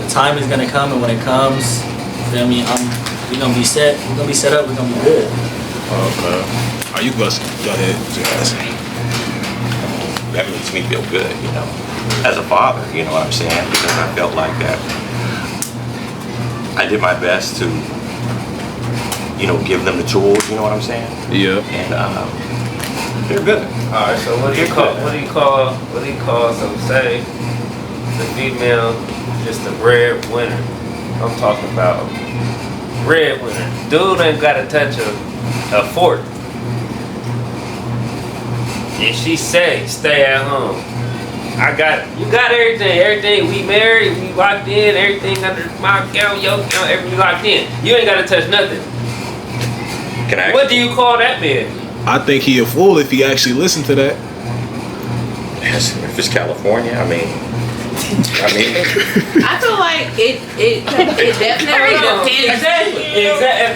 the time is gonna come, and when it comes, feel me, we're gonna be set. We're gonna be set up. We're gonna be good. Okay. Are you going? Go ahead. Just That makes me feel good, you know, as a father, you know what I'm saying? Because I felt like that I did my best to, you know, give them the tools, you know what I'm saying? Yeah. And they're good. All right. So what do you call? So say the female just a breadwinner. I'm talking about breadwinner. Dude ain't got to touch a fork. And she say, stay at home. You got everything. We married, we locked in, everything under my account, your account, everything locked in. You ain't gotta touch nothing. What do you call that man? I think he a fool if he actually listened to that. If it's California, I mean. I feel like it definitely depends. Exactly.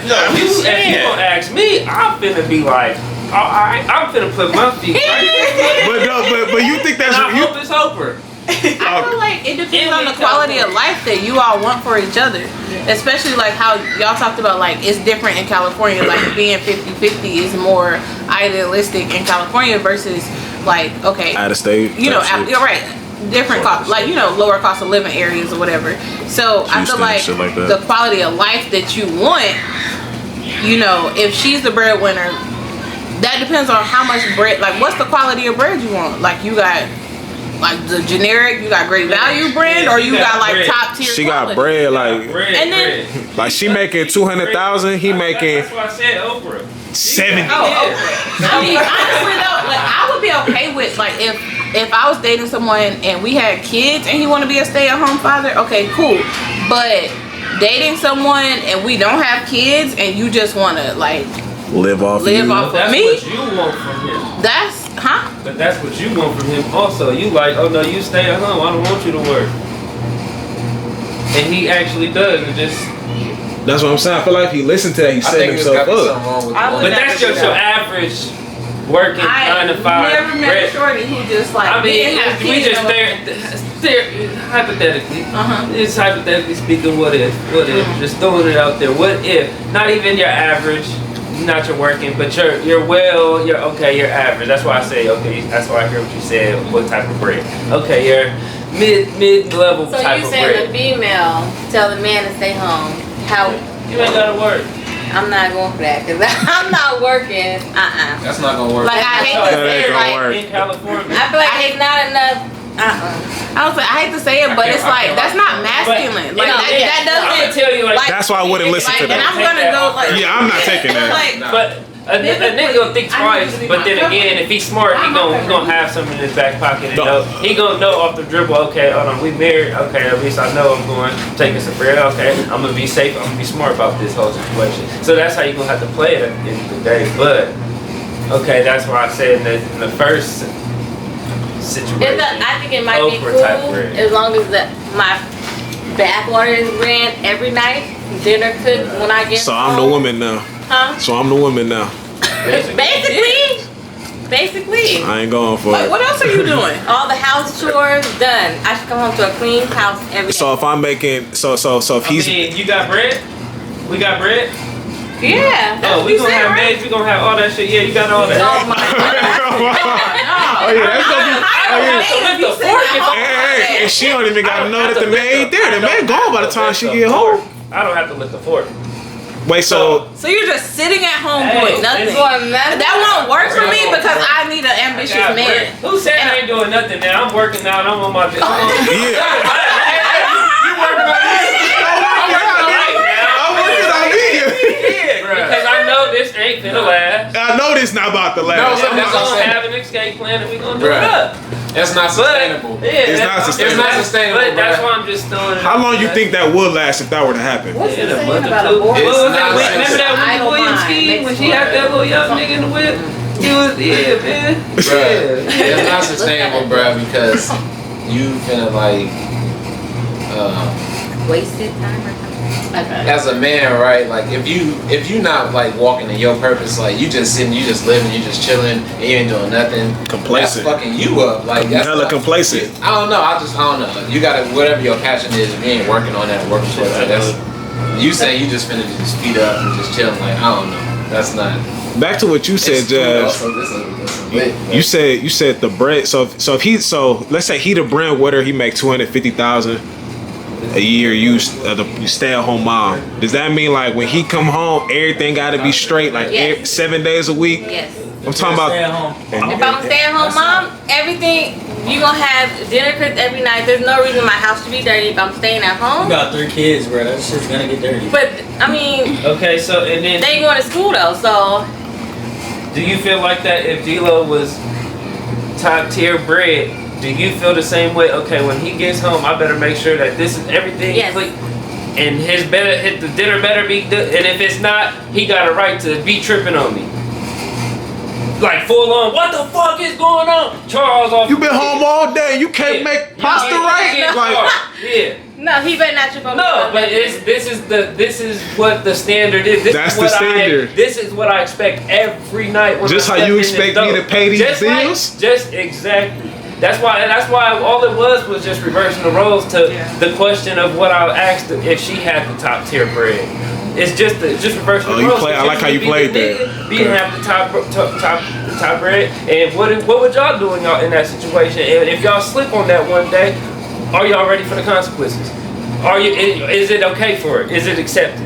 No, if you gonna ask me, I'm finna be like, I'm finna put my feet right. But you think that's I hope it's Oprah. I feel like it depends on the quality of life that you all want for each other. Especially like how y'all talked about, like it's different in California. Like being 50-50 is more idealistic in California versus like, okay, out of state. You know, you're right. Different cost, like, you know, lower cost of living areas or whatever. So I feel like the quality of life that you want, you know, if she's the breadwinner, that depends on how much bread, like what's the quality of bread you want. Like you got like the generic, you got great value bread, or you got like top tier. She quality. got bread like, and then like she making 200,000, he making. That's why I said Oprah. 70. Oh, Oprah. I mean, honestly though, like I would be okay with like if I was dating someone and we had kids and he want to be a stay-at-home father, okay, cool. But dating someone and we don't have kids and you just want to like live off of me. That's what you want from him. But that's what you want from him also. You like, oh no, you stay at home. I don't want you to work. And he actually does. And just. That's what I'm saying. I feel like if he listened to that, he set himself up. But that's just your average working 9 to 5. I never met a shorty who just like. I mean, we just hypothetically. It's hypothetically speaking. What if? Just throwing it out there. What if? Not even your average. Not your working, but you're okay. You're average. That's why I say okay. That's why I hear what you said. What type of bread? Okay, you're mid level type of bread. So you say the female tell the man to stay home. How? You ain't gotta work. I'm not going for that because I'm not working. That's not gonna work. Like I hate to say it, like in California. I feel like it's not enough. I hate to say it, but it's like that's not masculine. Like that doesn't. I'm gonna tell you like that's why I wouldn't listen to that. And I'm gonna go like. Yeah, I'm not taking that. But a nigga gonna think twice. But then again, if he's smart, he gonna have some in his back pocket and know. He gonna know off the dribble. Okay, hold on, we married. Okay, at least I know I'm going taking some bread. Okay, I'm gonna be safe. I'm gonna be smart about this whole situation. So that's how you gonna have to play it at the end of the day. But okay, that's why I said in the first situation. I think it might be cool as long as my bath water is ran every night, dinner cooked when I get home. I'm the woman now. Huh? So I'm the woman now. Basically. I ain't going for it. What else are you doing? All the house chores done. I should come home to a clean house every day. So if I'm making, so if he's. I mean, you got bread? We got bread? Yeah. Oh, we gonna have maids. We gonna have all that shit. Yeah, you got all that. Oh my Oh yeah, that's gonna be. Hey, and she don't even gotta know that the maid there. The maid gone by the time she get home. I don't have to lift the fork. Wait, so you're just sitting at home doing nothing. That That won't work for me because I need an ambitious man. Who said I ain't doing nothing now? I'm working out. I'm on my business. yeah. You working on because I know this ain't finna last. I know this not about to last. No, that's gonna have an escape plan and we gonna do it up. That's not sustainable. It's not sustainable. It's not sustainable. But that's why I'm just throwing it. How long you think that would last if that were to happen? What's Yeah, the a saying month or about two. abortion? Remember that Whitney Williams scheme when she had that little young nigga in the whip? He was, man. Bruh, it's not sustainable, bruh, because you finna like, Wasted time or something. Okay. as a man, right? Like if you not like walking in your purpose, like you just sitting, you just living, you just chilling, and you ain't doing nothing. Complacent. That's fucking you up. Like that's Hella complacent. I don't know. I don't know. You gotta whatever your passion is. If you ain't working on that, working towards that. That's you saying you just finna just feet up and just chilling. Like I don't know. That's not. Back to what you said, Jazz. You said the bread. So let's say he the breadwinner. He make $250,000 a year. You stay at home mom. Does that mean like when he come home, everything got to be straight? Like Yes. 7 days a week. Yes. I'm talking about. Stay at home. If I'm a stay-at-home mom, everything you gonna have dinner cooked every night. There's no reason my house should be dirty if I'm staying at You home. got 3 kids, bro. That shit's gonna get dirty. But I mean, Okay, so and then they going to school though, so do you feel like that if D-Lo was top tier bread? Do you feel the same way? Okay, when he gets home, I better make sure that this is everything. Yes. And the dinner better be good. And if it's not, he got a right to be tripping on me. Like full on, what the fuck is going on? Charles off. You been home all day. You can't make pasta right. Like, yeah. no, he better not trip on No, me. but this is what the standard is. That's the standard. This is what I expect every night. When just I how step you in this expect door. me to pay these Just bills? just exactly. That's why all it was just reversing the roles to the question of what I asked if she had the top tier bread. It's just reversing the roles. I like how you played that. We have the top bread. And what would y'all do in that situation? And if y'all slip on that one day, are y'all ready for the consequences? Is it okay for it? Is it accepted?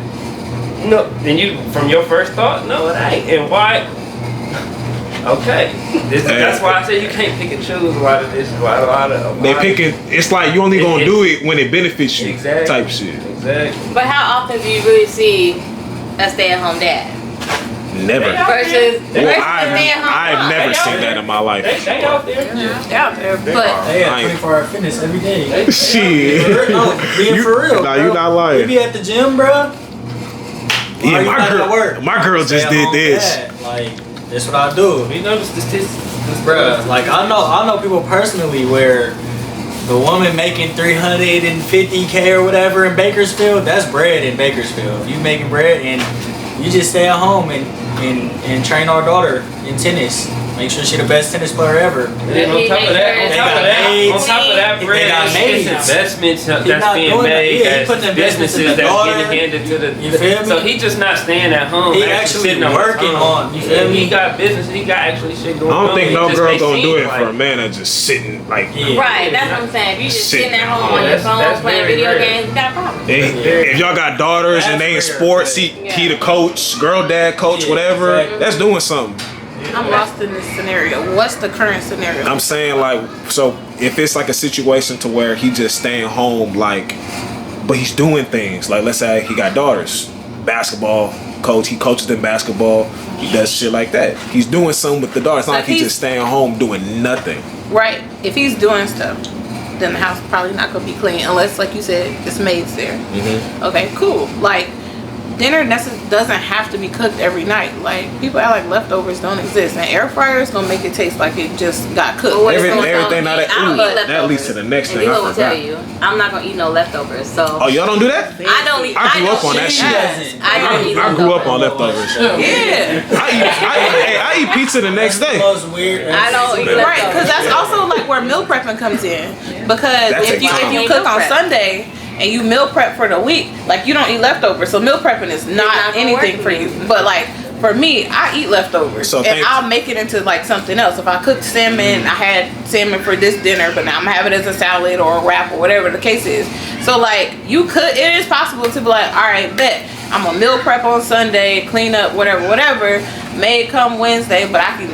No. And you, from your first thought, no, it ain't. And why? Okay. That's why I said you can't pick and choose a lot of this. They picking. It's like you only gonna do it when it benefits you. Exactly. Type shit. Exactly. But how often do you really see a stay-at-home dad Never. versus a stay-at-home I've mom? never seen that in my life. They out there. Yeah, But They have 24-hour fitness every day. Shit. No, being for real. Nah, bro. you not lying. You be at the gym, bro. Yeah, my girl just did this. Dad. Like, that's what I do. You know the statistics. Bruh, like I know people personally where the woman making $350K or whatever in Bakersfield, that's bread in Bakersfield. You making bread and you just stay at home and train our daughter in tennis. Make sure she the best tennis player ever. And then on top of that, bread, it's investments that's being made as businesses that's getting handed to the. You feel me? So he just not staying at home. He actually sitting working on. You feel me? He got business and he got actually shit going I on. don't think no It just girl may gonna do seem it for a man that's just sitting like. right, that's what I'm saying. If you just sitting at home on your That's phone playing very video rare. games, you got a problem. If y'all got daughters and they in sports, he the coach, girl dad coach, whatever. exactly. That's doing something. I'm lost in this scenario. What's the current scenario? I'm saying like, so if it's like a situation to where he just staying home, like, but he's doing things. Like, let's say he got daughters, basketball coach, he coaches them basketball, he does shit like that. He's doing something with the daughters. It's not like he's just staying home doing nothing. Right. If he's doing stuff, then the house probably not gonna be clean unless, like you said, it's maids there. Mm-hmm. Okay, cool. Like, dinner doesn't have to be cooked every night. Like, people act like leftovers don't exist, and air fryer is gonna make it taste like it just got cooked. Everything now that leads to the next thing. And I will tell forgot. you, I'm not gonna eat no leftovers. So. Oh, y'all don't do that? I don't eat. I grew up on that shit. I don't eat. I grew up on leftovers. Yeah. I eat pizza the next day. I don't eat leftovers. Right, because that's also like where meal prepping comes in. Because That's if you cook on Sunday and you meal prep for the week, like, you don't eat leftovers. So meal prepping is not anything for you. But like, for me, I eat leftovers, So and I'll make it into like something else. If I cooked salmon, I had salmon for this dinner, but now I'm gonna have it as a salad or a wrap or whatever the case is. So like, it is possible to be like, all right, bet I'm gonna meal prep on Sunday, clean up, whatever. Maid come Wednesday, but I can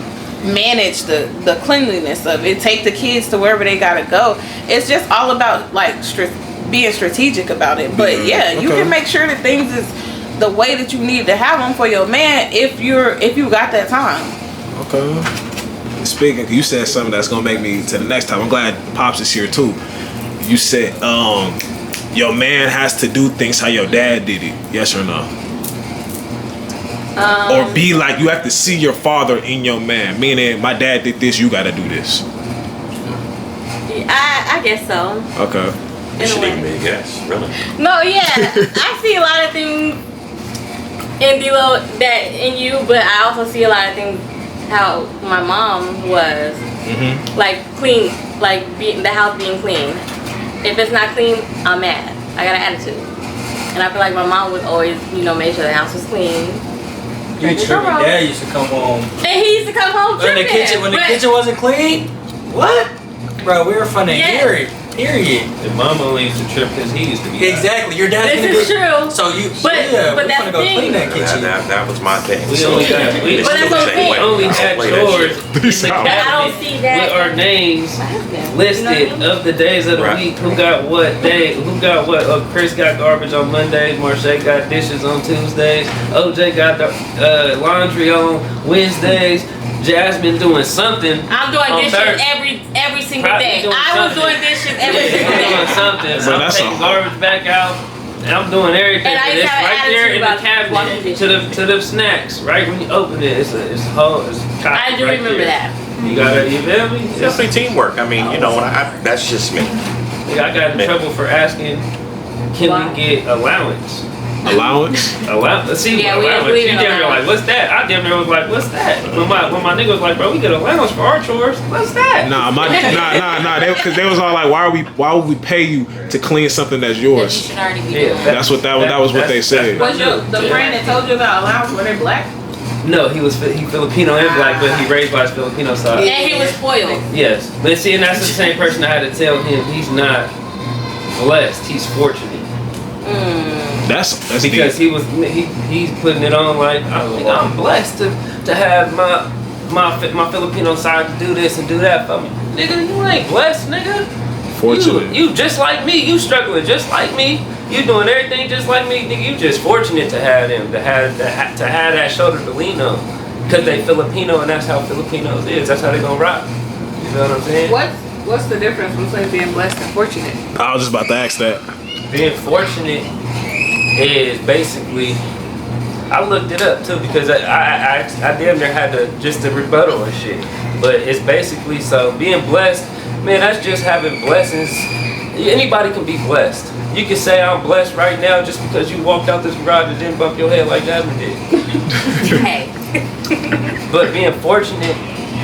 manage the cleanliness of it. Take the kids to wherever they gotta go. It's just all about like being strategic about it. But yeah, you can make sure that things is the way that you need to have them for your man if you got that time. Okay. Speaking, you said something that's gonna make me to the next time. I'm glad Pops is here too. You said your man has to do things how your dad did it. Yes or no? Or be like, you have to see your father in your man. Meaning, my dad did this, you gotta do this. I guess so. Okay. You should even be a guess, really. No, yeah. I see a lot of things in D-Lo that in you, but I also see a lot of things how my mom was. Like clean, like the house being clean. If it's not clean, I'm mad. I got an attitude. And I feel like my mom would always, make sure the house was clean. You tripping. Dad used to come home. And he used to come home tripping. When the kitchen wasn't clean? What? Bro, we were fun to hear it. Period. And mom only used to trip because he used to be exactly. Your dad's this is true. So you, but we're that's gonna go clean that kitchen. That was my thing. We only had chores in the cabinet with our names listed of the days of the week. Who got what day? Who got what? Chris got garbage on Mondays. Marche got dishes on Tuesdays. OJ got the laundry on Wednesdays. Jasmine doing something. I'm doing dishes every single day. I was doing dishes every single day. Doing something. So I'm taking garbage back out. And I'm doing everything. And it's right there in the cabinet to the snacks. Right when you open it, it's I do remember that. You gotta, you feel me? It's definitely teamwork. I mean, that's just me. I got in trouble for asking, can we get allowance? Allowance? See, yeah, allowance. You damn near like, what's that? I damn near was like, what's that? When my nigga was like, bro, we get allowance for our chores. What's that? Nah. Because they was all like, why would we pay you to clean something that's yours? You should already be doing. That was what they said. Was the friend that told you about allowance, were they black? No, he Filipino and black, but he raised by his Filipino side. And he was spoiled. Yes, but see, and that's the same person I had to tell him he's not blessed. He's fortunate. That's because he's putting it on like I'm blessed to have my Filipino side to do this and do that for me. Nigga, you ain't blessed, nigga. Fortunate. You just like me. You struggling just like me. You doing everything just like me. Nigga, you just fortunate to have them, to have that shoulder to lean on. Because they Filipino and that's how Filipinos is. That's how they gonna rock. You know what I'm saying? What's the difference between being blessed and fortunate? I was just about to ask that. Being fortunate is basically, I looked it up too because I damn near had to just a rebuttal and shit. But it's basically, so being blessed, man, that's just having blessings. Anybody can be blessed. You can say I'm blessed right now just because you walked out this garage and didn't bump your head like Jasmine did. Hey. But being fortunate,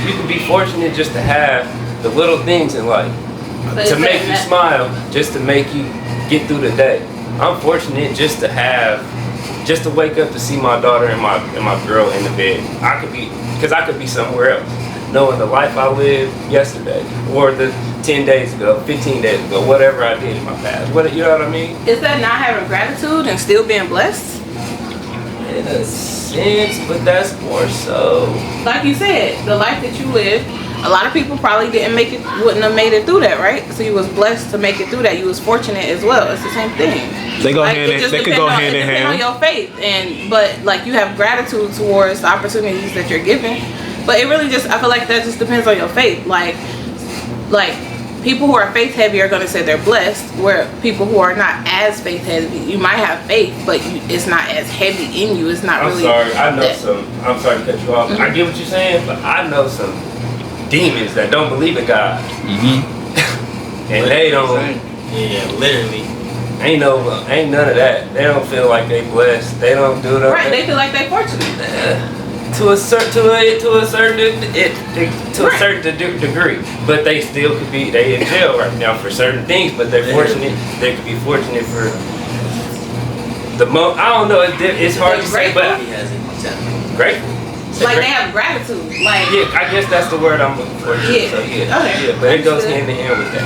you can be fortunate just to have the little things in life. To make you smile, just to make you get through the day. I'm fortunate just to wake up to see my daughter and my girl in the bed. I could be somewhere else, knowing the life I lived yesterday or the 10 days ago, 15 days ago, whatever I did in my past. You know what I mean? Is that not having gratitude and still being blessed? In a sense, but that's more so. Like you said, the life that you lived, a lot of people probably wouldn't have made it through that, right? So you was blessed to make it through that. You was fortunate as well. It's the same thing. They go hand in hand. They could go hand in hand. On your faith, but like you have gratitude towards the opportunities that you're given. But it really I feel like that just depends on your faith. Like people who are faith heavy are gonna say they're blessed, where people who are not as faith heavy, you might have faith, but it's not as heavy in you. It's not really. I'm sorry. I know some. I'm sorry to cut you off. I get what you're saying, but I know some demons that don't believe in God. And they don't. Yeah, literally. Ain't none of that. They don't feel like they blessed. They don't do that. Right. They feel like they fortunate. To a certain degree, but they still could be. They in jail right now for certain things, but they're fortunate. They could be fortunate for the most. I don't know. It's hard to say, but grateful. Like they have gratitude. Like yeah, I guess that's the word I'm looking for. Yeah. So, Okay. Yeah, but it goes hand in hand with that.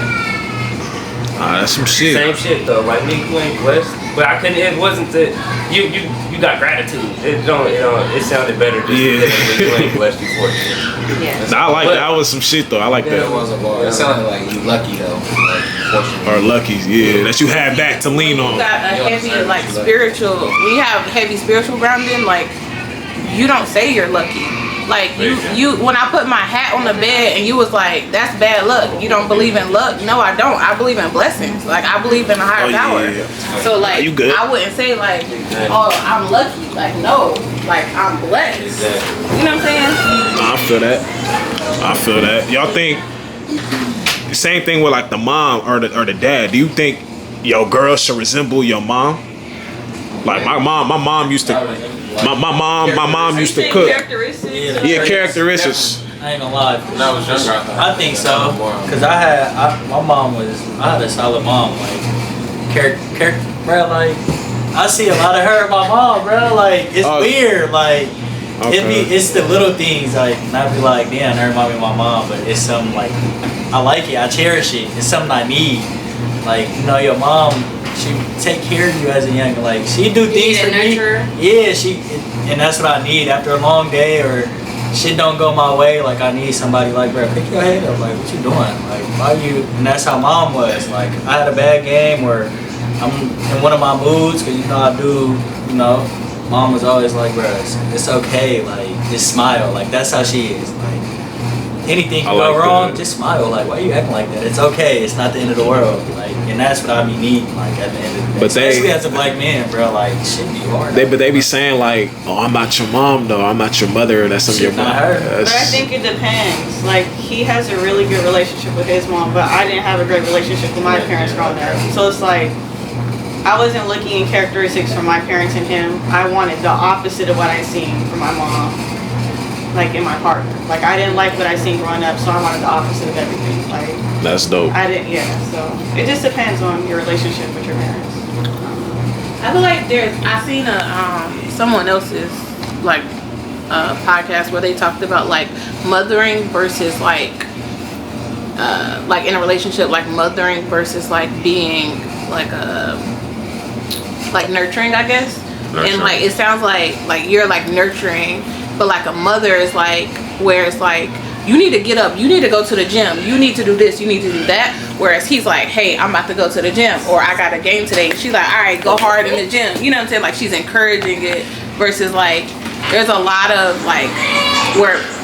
That's some shit. Same shit though. Like nigga, you ain't blessed. But I couldn't. It wasn't the you got gratitude. It sounded better just because you ain't blessed you for it. Yeah. Nah, I like that. That was some shit though. I like That that. was a bar. It sounded like you lucky though. Like, fortunate. Or lucky, yeah, that you have that to lean on. You got a heavy like spiritual. We have heavy spiritual grounding. Like you don't say you're lucky. Like you when I put my hat on the bed and you was like, that's bad luck. You don't believe in luck? No, I don't. I believe in blessings. Like I believe in a higher power. Yeah. So like you good? I wouldn't say like, oh, I'm lucky. Like no, like I'm blessed. Exactly. You know what I'm saying? I feel that. I feel that. Y'all think the same thing with like the mom or the dad? Do you think your girl should resemble your mom? Like my mom used to. My mom used to cook. Yeah, characteristics. I ain't gonna lie. When I was younger, I think so. Cause my mom I had a solid mom. Like, character, bro. Like, I see a lot of her in my mom, bro. Like, it's weird. Like, it's the little things. Like, and I be like, damn, that remind me of my mom. But it's something like, I like it. I cherish it. It's something I need. Like, you know, your mom. She take care of you as a young, like she do things for me. Yeah, and that's what I need after a long day or shit don't go my way. Like I need somebody like, bro, pick your head up. Like what you doing? Like why you? And that's how mom was. Like I had a bad game or I'm in one of my moods because you know I do. You know, mom was always like, bro, it's okay. Like just smile. Like that's how she is. Like anything can go wrong, just smile. Like why are you acting like that? It's okay. It's not the end of the world. Like. And that's what I be needing, like at the end of the day. But especially as a black man, bro, like shit be hard. But they be saying like, "Oh, I'm not your mom, though. I'm not your mother. That's your mom." But I think it depends. Like he has a really good relationship with his mom, but I didn't have a great relationship with my parents growing up. So it's like I wasn't looking at characteristics from my parents and him. I wanted the opposite of what I seen from my mom, like in my partner. Like I didn't like what I seen growing up, so I wanted the opposite of everything. Like. That's dope. I didn't, so it just depends on your relationship with your parents. I feel like I seen someone else's like podcast where they talked about like mothering versus like in a relationship, like mothering versus like being like nurturing, I guess. Nurturing. And like it sounds like you're like nurturing, but like a mother is like where it's like. You need to get up, you need to go to the gym, you need to do this, you need to do that. Whereas he's like, hey, I'm about to go to the gym or I got a game today. She's like, all right, go hard in the gym. You know what I'm saying? Like she's encouraging it versus like, there's a lot of like,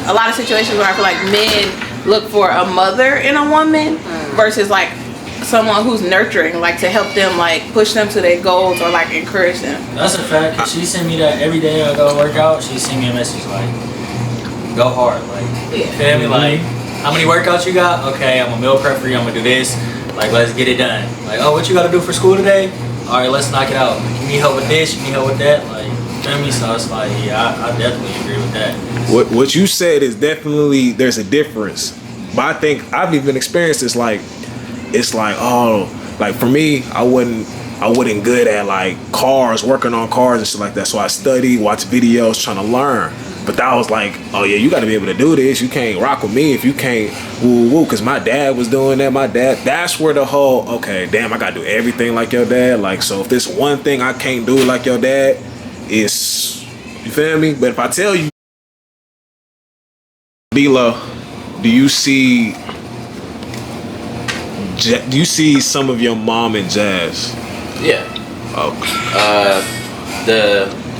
a lot of situations where I feel like men look for a mother in a woman versus like someone who's nurturing, like to help them like push them to their goals or like encourage them. That's a fact. Cause she sent me that every day I go work out. She sent me a message like, go hard, like, feel me? Like, how many workouts you got? Okay, I'm a meal prep for you, I'm gonna do this. Like, let's get it done. Like, oh, what you gotta do for school today? All right, let's knock it out. Like, you need help with this, you need help with that. Like, feel me? So it's like, yeah, I definitely agree with that. What you said is definitely, there's a difference. But I think I've even experienced this, like, it's like, oh, like for me, I wasn't good at like cars, working on cars and shit like that. So I studied, watch videos, trying to learn. But that was like, oh yeah, you got to be able to do this. You can't rock with me if you can't woo. Because my dad was doing that. That's where the whole, okay, damn, I got to do everything like your dad. Like, so if there's one thing I can't do like your dad, it's, you feel me? But if I tell you, D-Lo, do you see some of your mom in Jazz? Yeah. Okay.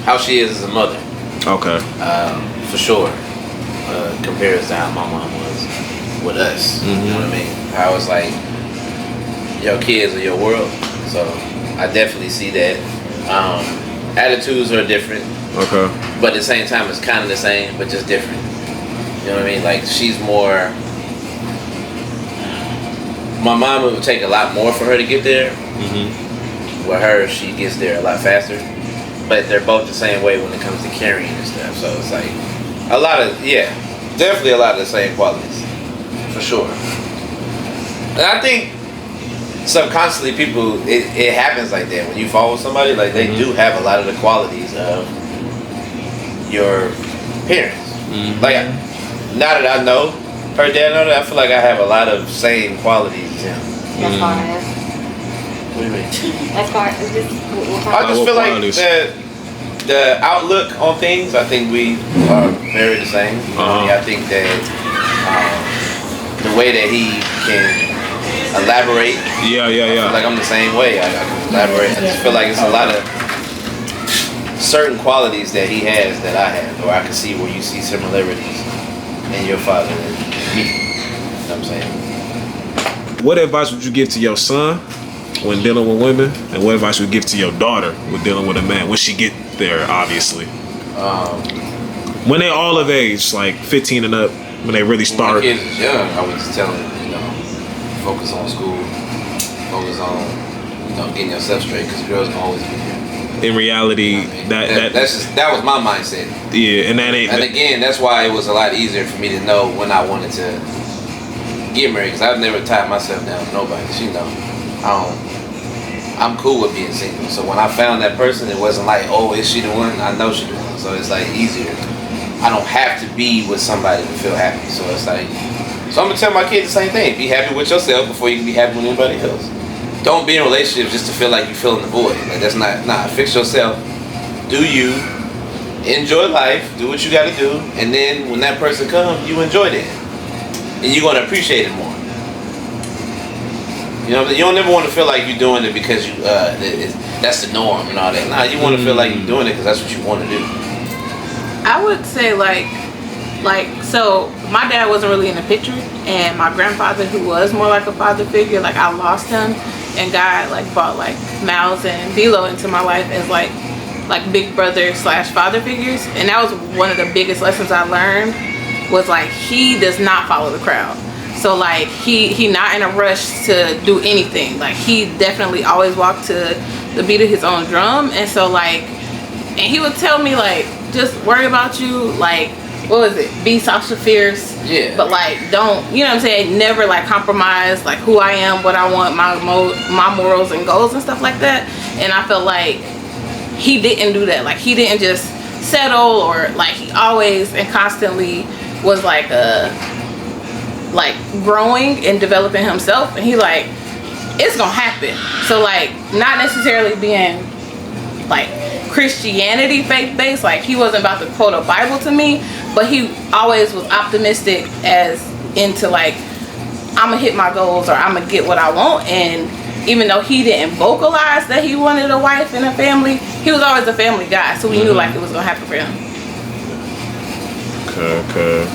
How she is as a mother. Okay. For sure. Compared to how my mom was with us. You know what I mean? How it's like your kids are your world. So I definitely see that. Attitudes are different. Okay. But at the same time it's kind of the same, but just different. You know what I mean? Like she's more. My mom would take a lot more for her to get there. With her, she gets there a lot faster. But they're both the same way when it comes to carrying and stuff. So it's like a lot of, definitely a lot of the same qualities. For sure. And I think subconsciously people, it happens like that. When you follow somebody, like they do have a lot of the qualities of your parents. Like, now that I know her dad, I feel like I have a lot of same qualities as him. That's What do you mean? As far as just I just feel like the outlook on things, I think we are very the same. You know, I think that the way that he can elaborate. Yeah. I feel like I'm the same way. I can elaborate. I just feel like it's a lot of certain qualities that he has that I have, or I can see where you see similarities in your father and me. You know what I'm saying? What advice would you give to your son when dealing with women, and what advice would you give to your daughter when dealing with a man when she get there, obviously? When they all of age, like 15 and up, when they really start. When my kids is young, I would just tell them, you know, focus on school, focus on, you know, getting yourself straight, because girls can always be there. In reality, that was my mindset. Yeah, and that ain't. And again, that's why it was a lot easier for me to know when I wanted to get married, because I've never tied myself down to nobody. You know, I'm cool with being single. So when I found that person, it wasn't like, oh, is she the one? I know she the one. So it's like easier. I don't have to be with somebody to feel happy. So it's like, so I'm gonna tell my kids the same thing: be happy with yourself before you can be happy with anybody else. Don't be in relationships just to feel like you're filling the void. Like that's not. Fix yourself. Do you enjoy life? Do what you got to do, and then when that person comes, you enjoy that, and you're gonna appreciate it more. You know, you don't never want to feel like you're doing it because you that's the norm and all that. Nah, you want to feel like you're doing it because that's what you want to do. I would say so my dad wasn't really in the picture, and my grandfather, who was more like a father figure, like I lost him, and God like brought like Miles and D'Lo into my life as like big brother / father figures, and that was one of the biggest lessons I learned, was like he does not follow the crowd. So like he not in a rush to do anything. Like he definitely always walked to the beat of his own drum, and so like, and he would tell me like, just worry about you, like, what was it? Be Sasha Fierce. Yeah. But like, don't, you know what I'm saying? Never like compromise like who I am, what I want, my morals and goals and stuff like that. And I felt like he didn't do that. Like he didn't just settle, or like he always and constantly was like growing and developing himself. And he like, it's gonna happen. So like, not necessarily being like Christianity faith based, like he wasn't about to quote a Bible to me, but he always was optimistic as into like, I'm gonna hit my goals, or I'm gonna get what I want. And even though he didn't vocalize that he wanted a wife and a family, he was always a family guy, so we knew like it was gonna happen for him. Okay.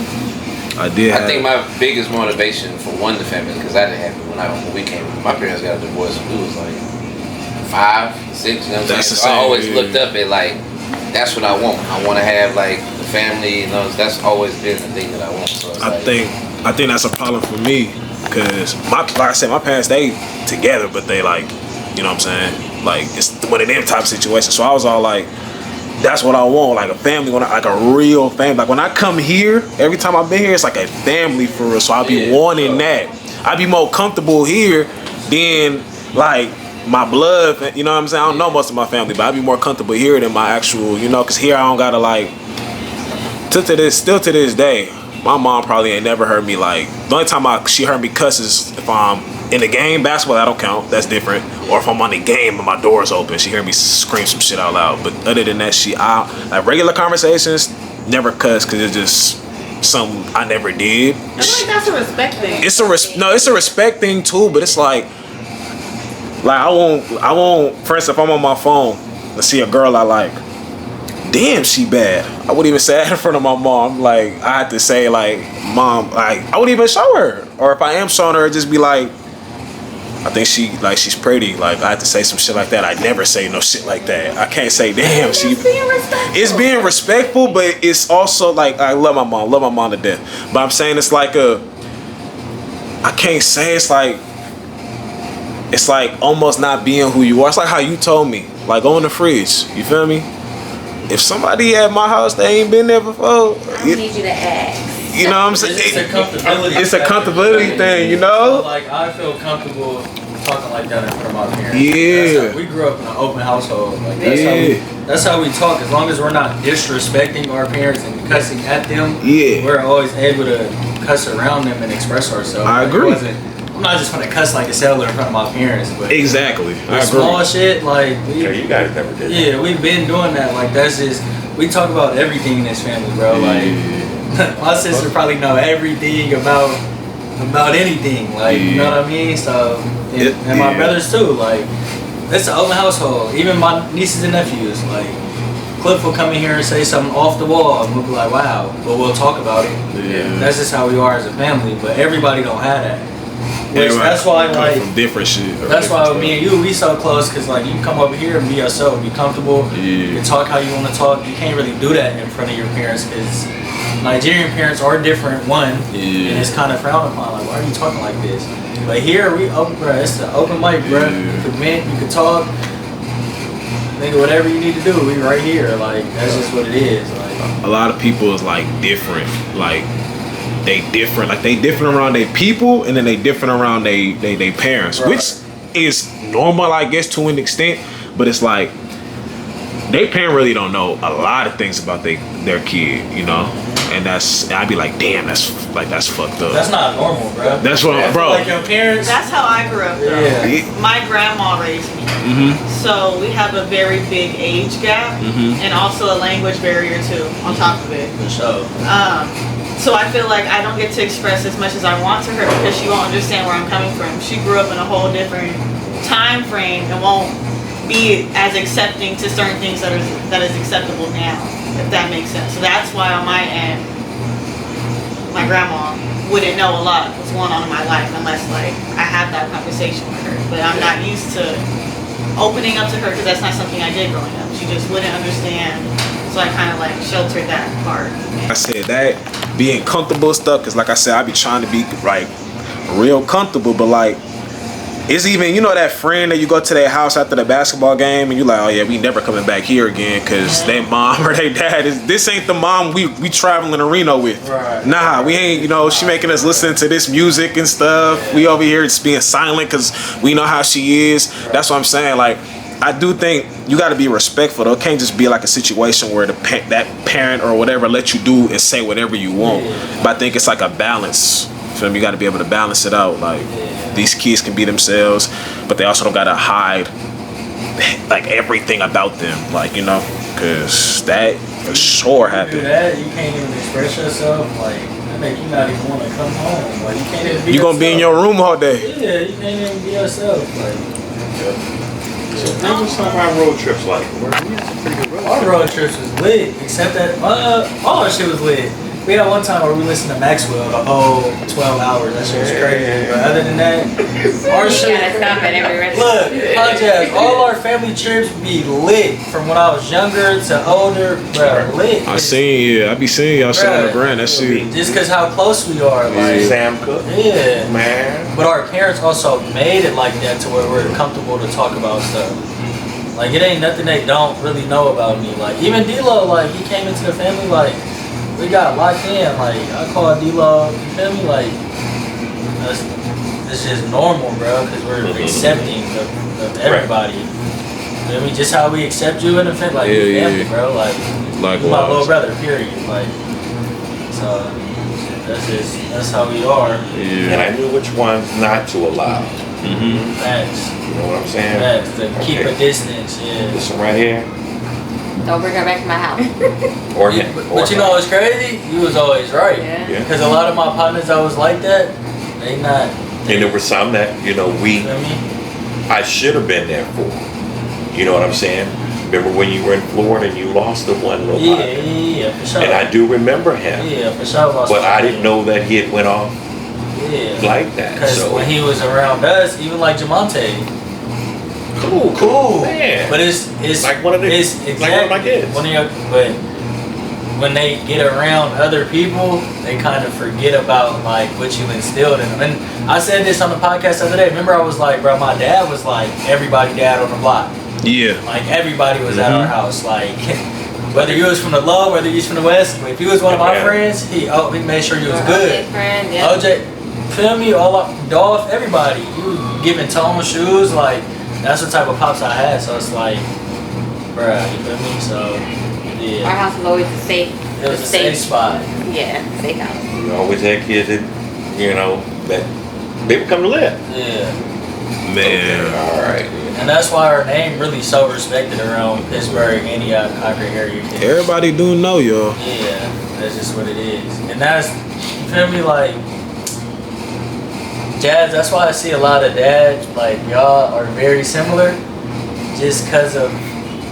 I think my biggest motivation for the family, because that didn't happen when we came. My parents got a divorce when we was like 5, 6. You know what I'm saying? So I always looked up at like, that's what I want. I want to have like the family. You know, that's always been the thing that I want. So I think that's a problem for me, because like I said, my parents, they together, but they like, you know what I'm saying? Like it's one of them type of situations. So I was all like, that's what I want, like a family, like a real family. Like when I come here, every time I've been here, it's like a family for real. So I be wanting that. I be more comfortable here than like my blood, you know what I'm saying? I don't know most of my family, but I be more comfortable here than my actual, you know, because here I don't gotta like, still to this day, my mom probably ain't never heard me like, the only time she heard me cuss is if I'm in the game. Basketball, that don't count, that's different. Or if I'm on the game and my door's open, she heard me scream some shit out loud. But other than that, like regular conversations, never cuss, because it's just something I never did. I feel like that's a respect thing. It's a respect thing too, but it's like I won't, for instance, if I'm on my phone and see a girl I like, damn, she bad, I wouldn't even say that in front of my mom. Like I had to say like, mom, like I wouldn't even show her. Or if I am showing her, it'd just be like, I think she's pretty. Like I had to say some shit like that. I never say no shit like that. I can't say, damn, it's being respectful, but it's also like, I love my mom to death. But I'm saying it's like I can't say, it's like almost not being who you are. It's like how you told me, like go in the fridge. You feel me? If somebody at my house, they ain't been there before, I need you to ask. You know what I'm saying? It's a comfortability. It's a comfortability thing, you know? Like I feel comfortable talking like that in front of my parents. Yeah. We grew up in an open household. Like that's how we talk. As long as we're not disrespecting our parents and cussing at them, we're always able to cuss around them and express ourselves. I agree. I'm not just gonna cuss like a sailor in front of my parents, but Exactly. I agree. small shit like Yeah, you guys never did that. yeah, we've been doing that. Like that's just we talk about everything in this family, bro. Like my sister probably know everything about anything. Like you know what I mean. So and my brothers too. Like it's an open household. Even my nieces and nephews. Like Cliff will come in here and say something off the wall, and we'll be like, "Wow," but we'll talk about it. Yeah. That's just how we are as a family. But everybody don't have that. Which that's why like from different shit. that's why with me and you we so close because like you can come over here and be yourself, be comfortable, you can talk how you want to talk. You can't really do that in front of your parents because Nigerian parents are different. And it's kind of frowned upon. Like why are you talking like this? But here we open, bro. It's the open mic, bro. You can vent, you can talk. Nigga, whatever you need to do, we right here. Like that's just what it is. Like a lot of people is like different. Like they different around their people, and then they different around they parents, right. which is normal, I guess, to an extent. But it's like they parent really don't know a lot of things about their kid, you know. And I'd be like, damn, that's fucked up. that's not normal, bro. That's what, bro. Like your parents. That's how I grew up, though. Yeah. My grandma raised me. So we have a very big age gap and also a language barrier, too, on top of it. For sure. So I feel like I don't get to express as much as I want to her because she won't understand where I'm coming from. She grew up in a whole different time frame and won't be as accepting to certain things that is acceptable now, if that makes sense. So that's why on my end, my grandma wouldn't know a lot of what's going on in my life unless like I have that conversation with her. But I'm not used to opening up to her because that's not something I did growing up. She just wouldn't understand. So I kind of like sheltered that part. I said that being comfortable and stuff, because like I said, I be trying to be like real comfortable, but like it's even, you know, that friend that you go to their house after the basketball game and you like, oh yeah, we never coming back here again because their mom or their dad this ain't the mom we traveling to Reno with. Right. Nah, we ain't, you know, she making us listen to this music and stuff. We over here just being silent because we know how she is. That's what I'm saying. Like, I do think you got to be respectful though. It can't just be like a situation where that parent or whatever let you do and say whatever you want. But I think it's like a balance. Feel me? You got to be able to balance it out. Like these kids can be themselves, but they also don't got to hide like everything about them. Like, you know, because that for sure happened. You do that, you can't even express yourself. Like that make you not even want to come home. Like you can't even be You gonna be in your room all day. Yeah, you can't even be yourself. Like. So tell me some of our road trips like. We had some pretty good road trips. Our road trips was lit, except that all our shit was lit. We had one time where we listened to Maxwell the whole 12 hours. That shit was crazy. But other than that, our shit. Gotta stop at every restaurant. Look, podcast, all our family trips be lit from when I was younger to older, bro. Lit. I be seeing y'all shit on the brand. That shit. Just cause how close we are, like Sam Cook. yeah, Man. But our parents also made it like that to where we're comfortable to talk about stuff. Like it ain't nothing they don't really know about me. Like even D-Lo, like he came into the family like. We got locked in, like, I call D-Lo, you feel me? Like, it's just normal, bro, because we're accepting of everybody. You feel me? Just how we accept you in the family, like, you family, bro. Like, you my little brother, period. Like, so, that's how we are. And I knew which ones not to allow. Facts. You know what I'm saying? Facts, to keep a distance, yeah. This one right here. Don't bring her back to my house. Or Yeah, but you know what's crazy? You was always right. Yeah. Because a lot of my partners that was like that, they not. And there were some that, you know, You feel me? I should have been there for. You know what I'm saying? Remember when you were in Florida and you lost the one little Yeah, pocket? yeah, for sure. And I do remember him. Yeah, for sure. But I didn't know that he had went off Yeah. like that. Because So when he was around us, even like Jamonte, cool, man. but it's like one of the, it's like one of my kids. But when they get around other people, they kind of forget about like what you instilled in them. And I said this on the podcast the other day. Remember, I was like, bro, my dad was like everybody dad on the block. Yeah. Like everybody was at our house. Like whether you was from the low, whether you was from the west, if he was one of my friends, he made sure you was good. Friend, yeah. OJ, feel me? Dolph, everybody. You was giving Tom shoes, like. That's the type of pops I had, so it's like, bruh, you feel me? So, yeah. Our house was always a safe. It was a safe spot. Yeah, safe house. You always had kids that, you know, that People come to live. Yeah. Man. All right. And that's why our name really so respected around Pittsburgh, Antioch, Concord area. Everybody do know y'all. Yeah, that's just what it is. And that's, you feel me, like, dads, that's why I see a lot of dads, like, y'all are very similar just because of,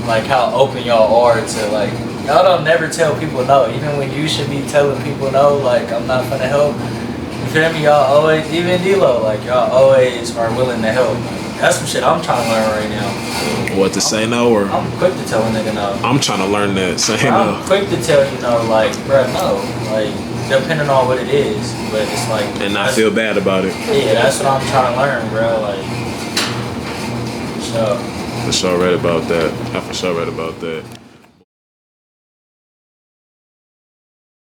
like, how open y'all are to, like, y'all don't never tell people no. Even when you should be telling people no, like, I'm not gonna help. You feel me? Y'all always, even D-Lo, like, y'all always are willing to help. That's some shit I'm trying to learn right now. What to say no, or I'm quick to tell a nigga no. I'm trying to learn that. Say no. I'm quick to tell you no, like, bruh, no. Like, depending on what it is. But it's like... And not feel bad about it. Yeah, that's what I'm trying to learn, bro. Like, so... For sure read about that. I for sure read about that.